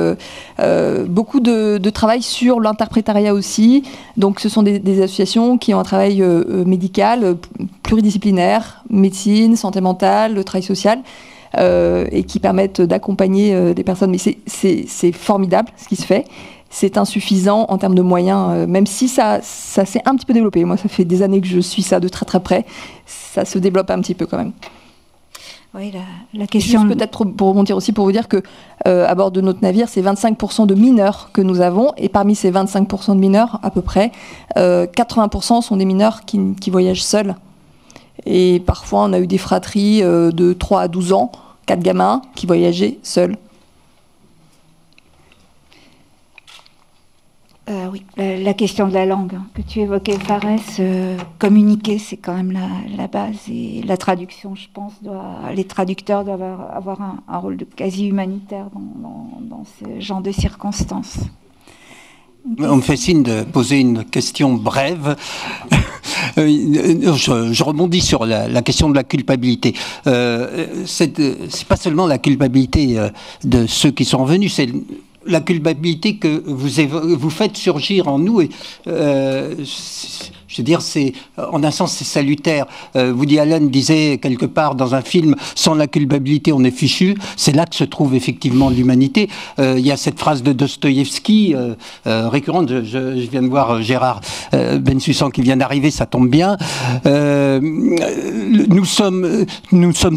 beaucoup de travail sur l'interprétariat aussi. Donc ce sont des associations qui ont un travail médical, pluridisciplinaire, médecine, santé mentale, le travail social, et qui permettent d'accompagner des personnes. Mais c'est formidable ce qui se fait. C'est insuffisant en termes de moyens, même si ça s'est un petit peu développé. Moi, ça fait des années que je suis ça de très très près. Ça se développe un petit peu quand même. Oui, la question... Juste peut-être pour rebondir aussi, pour vous dire que à bord de notre navire, c'est 25% de mineurs que nous avons. Et parmi ces 25% de mineurs, à peu près, 80% sont des mineurs qui voyagent seuls. Et parfois, on a eu des fratries de 3 à 12 ans, 4 gamins qui voyageaient seuls. Oui, la question de la langue que tu évoquais, Fares, communiquer, c'est quand même la base. Et la traduction, je pense, les traducteurs doivent avoir un rôle de quasi-humanitaire dans ce genre de circonstances. On me fait signe de poser une question brève. Je rebondis sur la question de la culpabilité. C'est pas seulement la culpabilité de ceux qui sont revenus, c'est la culpabilité que vous faites surgir en nous. Et, je veux dire, en un sens, c'est salutaire. Woody Allen disait quelque part dans un film, sans la culpabilité, on est fichu. C'est là que se trouve effectivement l'humanité. Il y a cette phrase de Dostoïevski, récurrente. Je viens de voir Gérard Bensussan qui vient d'arriver, ça tombe bien. Nous sommes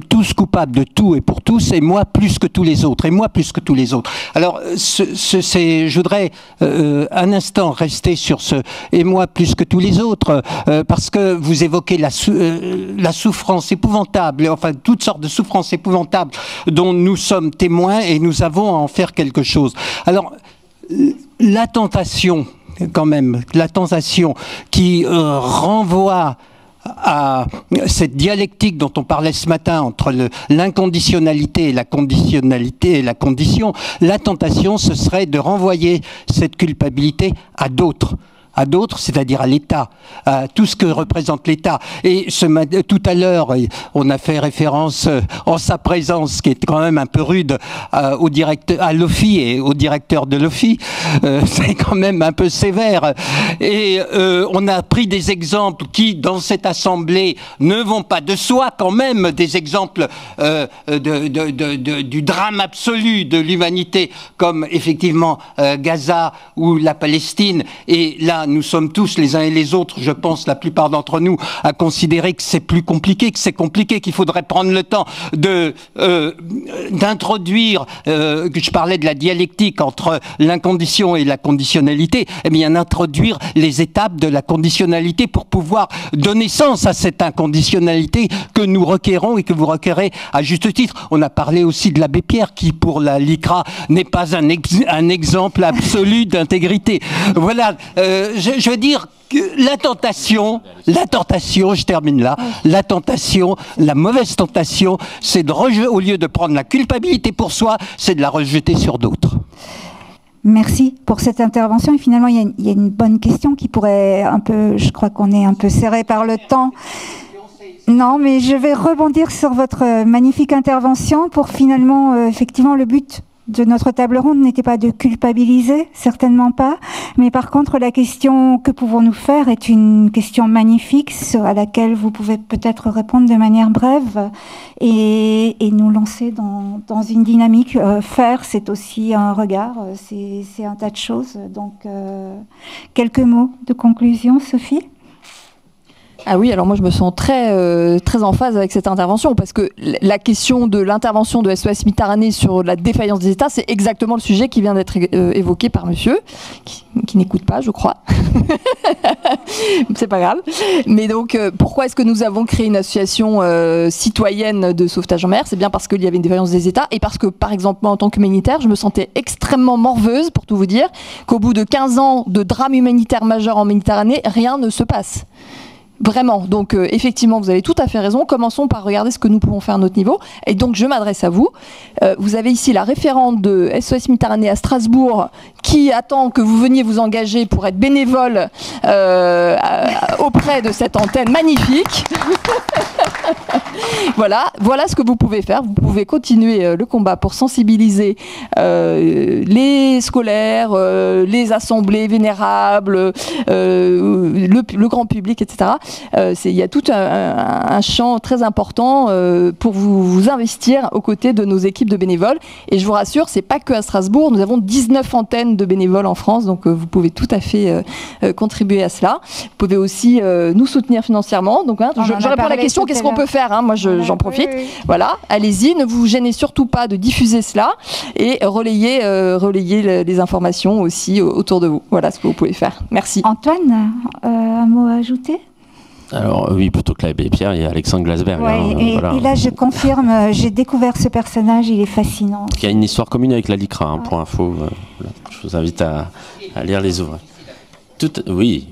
tous coupables de tout et pour tous, et moi plus que tous les autres, et moi plus que tous les autres. Alors, je voudrais un instant rester sur ce « et moi plus que tous les autres », parce que vous évoquez la souffrance épouvantable, enfin toutes sortes de souffrances épouvantables dont nous sommes témoins et nous avons à en faire quelque chose. Alors, la tentation, quand même, la tentation qui renvoie à cette dialectique dont on parlait ce matin entre l'inconditionnalité et la conditionnalité et la condition, la tentation, ce serait de renvoyer cette culpabilité à d'autres, c'est-à-dire à l'État, à tout ce que représente l'État. Et tout à l'heure, on a fait référence en sa présence, qui est quand même un peu rude, à l'OFI et au directeur de l'OFI. C'est quand même un peu sévère. Et on a pris des exemples qui, dans cette assemblée, ne vont pas de soi, quand même, des exemples du drame absolu de l'humanité, comme effectivement Gaza ou la Palestine. Et là, nous sommes tous, les uns et les autres, je pense, la plupart d'entre nous, à considérer que c'est plus compliqué, qu'il faudrait prendre le temps d'introduire, que je parlais de la dialectique entre l'incondition et la conditionnalité, eh bien, introduire les étapes de la conditionnalité pour pouvoir donner sens à cette inconditionnalité que nous requérons et que vous requérez à juste titre. On a parlé aussi de l'abbé Pierre, qui, pour la LICRA, n'est pas un exemple absolu d'intégrité. Voilà, je veux dire que la tentation, je termine là, la mauvaise tentation, c'est au lieu de prendre la culpabilité pour soi, c'est de la rejeter sur d'autres. Merci pour cette intervention. Et finalement, il y a une bonne question qui pourrait un peu, je crois qu'on est un peu serré par le temps. Non, mais je vais rebondir sur votre magnifique intervention pour finalement, effectivement, le but de notre table ronde n'était pas de culpabiliser, certainement pas, mais par contre la question que pouvons-nous faire est une question magnifique à laquelle vous pouvez peut-être répondre de manière brève et nous lancer dans une dynamique. Faire, c'est aussi un regard, c'est un tas de choses. Donc, quelques mots de conclusion, Sophie ? Ah oui, alors moi je me sens très, très en phase avec cette intervention, parce que la question de l'intervention de SOS Méditerranée sur la défaillance des États, c'est exactement le sujet qui vient d'être évoqué par monsieur, qui n'écoute pas, je crois. C'est pas grave. Mais donc, pourquoi est-ce que nous avons créé une association citoyenne de sauvetage en mer? C'est bien parce qu'il y avait une défaillance des États, et parce que, par exemple, moi, en tant qu'humanitaire, je me sentais extrêmement morveuse, pour tout vous dire, qu'au bout de 15 ans de drame humanitaire majeur en Méditerranée, rien ne se passe. Vraiment, donc effectivement, vous avez tout à fait raison. Commençons par regarder ce que nous pouvons faire à notre niveau. Et donc, je m'adresse à vous. Vous avez ici la référente de SOS Méditerranée à Strasbourg qui attend que vous veniez vous engager pour être bénévole auprès de cette antenne magnifique. Voilà ce que vous pouvez faire. Vous pouvez continuer le combat pour sensibiliser les scolaires, les assemblées vénérables, le grand public, etc. Il y a tout un champ très important pour vous investir aux côtés de nos équipes de bénévoles. Et je vous rassure, c'est pas que à Strasbourg. Nous avons 19 antennes de bénévoles en France, donc vous pouvez tout à fait contribuer à cela. Vous pouvez aussi nous soutenir financièrement. Donc, je réponds à la question, qu'est-ce qu'on peut faire, hein? Moi, j'en profite. Oui. Voilà, allez-y, ne vous gênez surtout pas de diffuser cela et relayer les informations aussi autour de vous. Voilà ce que vous pouvez faire. Merci. Antoine, un mot à ajouter? Alors oui, plutôt que l'abbé Pierre, il y a Alexandre Glasberg. Ouais, voilà. Et là, je confirme, j'ai découvert ce personnage, il est fascinant. Il y a une histoire commune avec la LICRA, hein, pour info. Voilà. Je vous invite à lire les ouvrages. Oui.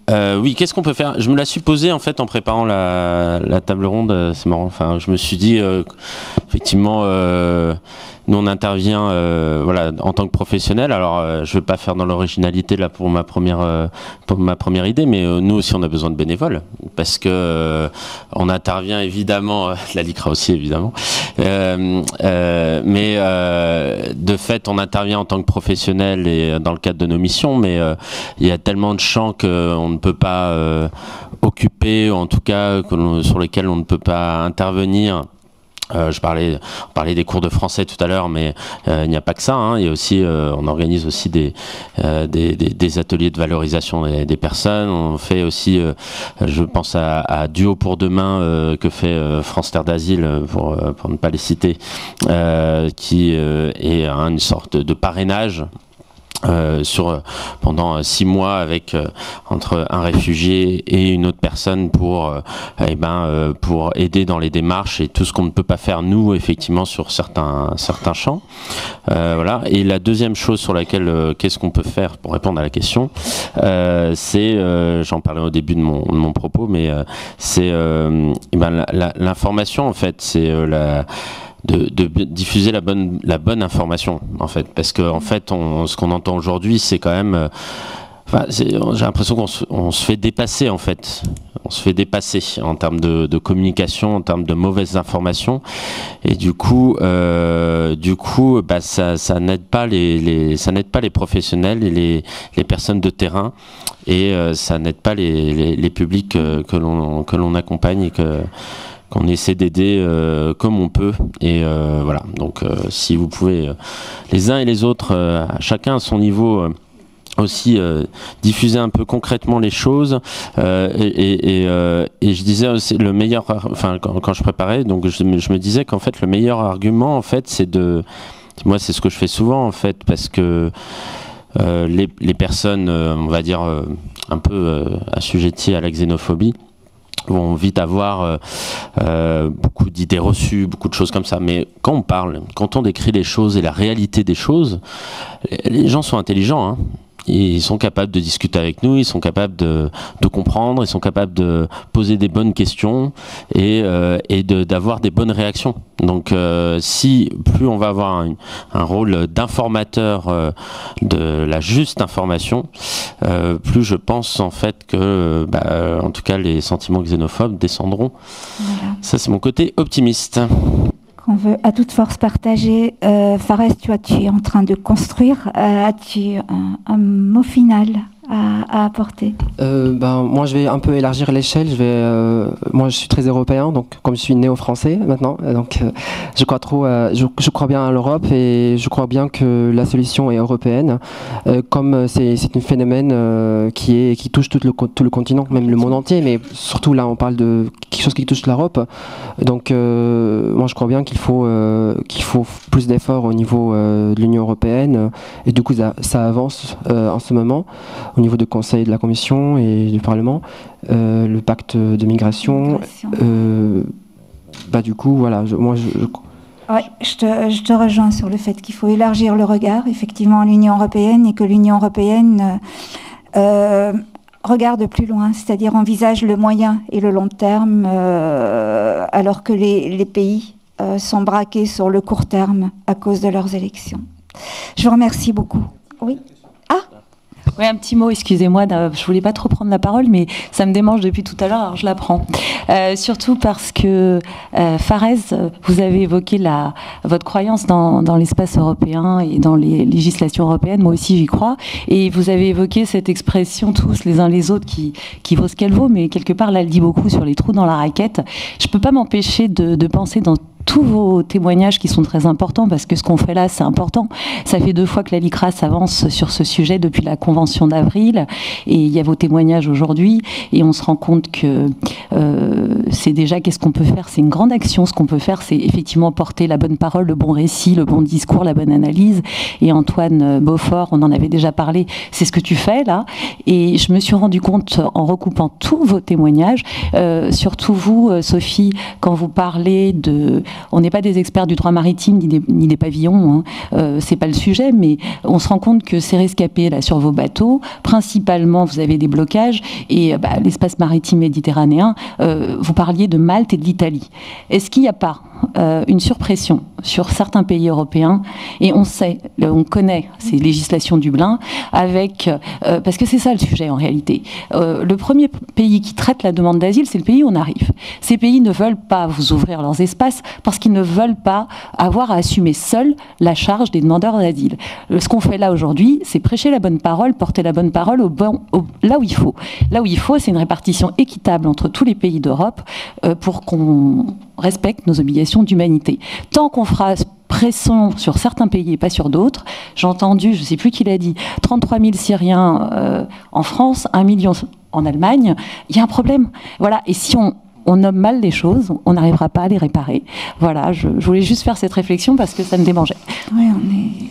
Oui, qu'est-ce qu'on peut faire? Je me la suis posée en fait en préparant la table ronde. C'est marrant. Enfin, je me suis dit effectivement, nous on intervient voilà, en tant que professionnel. Alors, je ne vais pas faire dans l'originalité là pour ma première idée, mais nous aussi on a besoin de bénévoles parce que on intervient évidemment, la LICRA aussi évidemment, mais de fait on intervient en tant que professionnel et dans le cadre de nos missions, mais il y a tellement de champs qu'on ne peut pas occuper, ou en tout cas sur lesquels on ne peut pas intervenir. On parlait des cours de français tout à l'heure, mais il n'y a pas que ça, hein. Il y a aussi, on organise aussi des ateliers de valorisation des personnes. On fait aussi, je pense à Duo pour demain que fait France Terre d'Asile, pour ne pas les citer, qui est une sorte de parrainage. Pendant 6 mois avec entre un réfugié et une autre personne pour aider dans les démarches et tout ce qu'on ne peut pas faire nous effectivement sur certains champs. Voilà. Et la deuxième chose sur laquelle qu'est-ce qu'on peut faire pour répondre à la question, c'est j'en parlais au début de mon propos, mais c'est l'information en fait, c'est de diffuser la bonne information en fait, parce que en fait ce qu'on entend aujourd'hui c'est quand même j'ai l'impression qu'on se fait dépasser en fait, on se fait dépasser en termes de communication, en termes de mauvaises informations, et du coup ça n'aide pas les professionnels et les personnes de terrain, et ça n'aide pas les publics que l'on accompagne et qu'on essaie d'aider comme on peut. Et voilà, donc si vous pouvez les uns et les autres, chacun à son niveau, aussi diffuser un peu concrètement les choses, et je disais aussi le meilleur, enfin quand je préparais, donc je me disais qu'en fait le meilleur argument en fait moi c'est ce que je fais souvent en fait, parce que les personnes on va dire un peu assujetties à la xénophobie vont vite avoir beaucoup d'idées reçues, beaucoup de choses comme ça. Mais quand on décrit les choses et la réalité des choses, les gens sont intelligents, hein. Ils sont capables de discuter avec nous, ils sont capables de comprendre, ils sont capables de poser des bonnes questions et d'avoir des bonnes réactions. Donc si plus on va avoir un rôle d'informateur de la juste information, plus je pense en fait que en tout cas les sentiments xénophobes descendront. Voilà. Ça c'est mon côté optimiste. qu'on veut à toute force partager. Fares, tu es en train de construire. As-tu un mot final à apporter? Moi, je vais un peu élargir l'échelle. Moi, je suis très européen, donc comme je suis néo-français maintenant, donc je crois bien à l'Europe et je crois bien que la solution est européenne. Comme c'est un phénomène qui touche tout le continent, même le monde entier, mais surtout là, on parle de quelque chose qui touche l'Europe. Donc, moi, je crois bien qu'il faut plus d'efforts au niveau de l'Union européenne, et du coup, ça avance en ce moment au niveau du Conseil, de la Commission et du Parlement, le pacte de migration. Du coup, voilà, Ouais, je te rejoins sur le fait qu'il faut élargir le regard, effectivement, à l'Union européenne, et que l'Union européenne regarde plus loin, c'est-à-dire envisage le moyen et le long terme, alors que les pays sont braqués sur le court terme à cause de leurs élections. Je vous remercie beaucoup. Oui. Oui, un petit mot, excusez-moi, je voulais pas trop prendre la parole, mais ça me démange depuis tout à l'heure, alors je la prends. Surtout parce que, Fares, vous avez évoqué votre croyance dans l'espace européen et dans les législations européennes, moi aussi j'y crois, et vous avez évoqué cette expression tous les uns les autres qui vaut ce qu'elle vaut, mais quelque part là elle dit beaucoup sur les trous dans la raquette. Je peux pas m'empêcher de penser dans tous vos témoignages qui sont très importants, parce que ce qu'on fait là, c'est important. Ça fait 2 fois que la LICRA avance sur ce sujet depuis la Convention d'avril, et il y a vos témoignages aujourd'hui, et on se rend compte que c'est déjà, qu'est-ce qu'on peut faire? C'est une grande action. Ce qu'on peut faire, c'est effectivement porter la bonne parole, le bon récit, le bon discours, la bonne analyse. Et Antoine Beaufort, on en avait déjà parlé, c'est ce que tu fais là. Et je me suis rendu compte, en recoupant tous vos témoignages, surtout vous, Sophie, quand vous parlez de... On n'est pas des experts du droit maritime ni des pavillons, hein. C'est pas le sujet, mais on se rend compte que ces rescapés là sur vos bateaux, principalement vous avez des blocages, et l'espace maritime méditerranéen, vous parliez de Malte et de l'Italie. Est-ce qu'il n'y a pas une surpression sur certains pays européens, et on connaît ces législations Dublin, parce que c'est ça le sujet en réalité. Le premier pays qui traite la demande d'asile, c'est le pays où on arrive. Ces pays ne veulent pas vous ouvrir leurs espaces parce qu'ils ne veulent pas avoir à assumer seuls la charge des demandeurs d'asile. Ce qu'on fait là aujourd'hui, c'est prêcher la bonne parole, porter la bonne parole là où il faut. Là où il faut, c'est une répartition équitable entre tous les pays d'Europe pour qu'on respecte nos obligations d'humanité. Tant qu'on fera pression sur certains pays et pas sur d'autres, j'ai entendu, je ne sais plus qui l'a dit, 33 000 Syriens en France, 1 million en Allemagne, il y a un problème. Voilà. Et si on nomme mal les choses, on n'arrivera pas à les réparer. Voilà, je voulais juste faire cette réflexion parce que ça me démangeait. Oui, on est...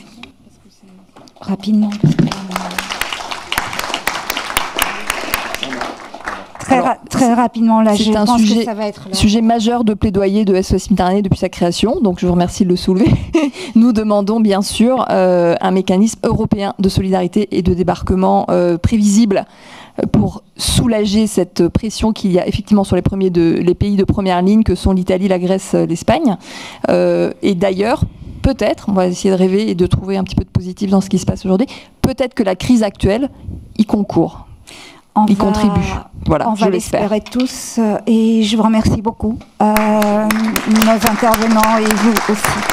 Rapidement. Très rapidement, là, je pense que ça va être là. Sujet majeur de plaidoyer de SOS Méditerranée depuis sa création, donc je vous remercie de le soulever. Nous demandons bien sûr un mécanisme européen de solidarité et de débarquement prévisible pour soulager cette pression qu'il y a effectivement sur les pays de première ligne que sont l'Italie, la Grèce, l'Espagne. Et d'ailleurs, peut-être, on va essayer de rêver et de trouver un petit peu de positif dans ce qui se passe aujourd'hui, peut-être que la crise actuelle y concourt. Il contribue. Voilà, on va l'espérer tous, et je vous remercie beaucoup, nos intervenants et vous aussi.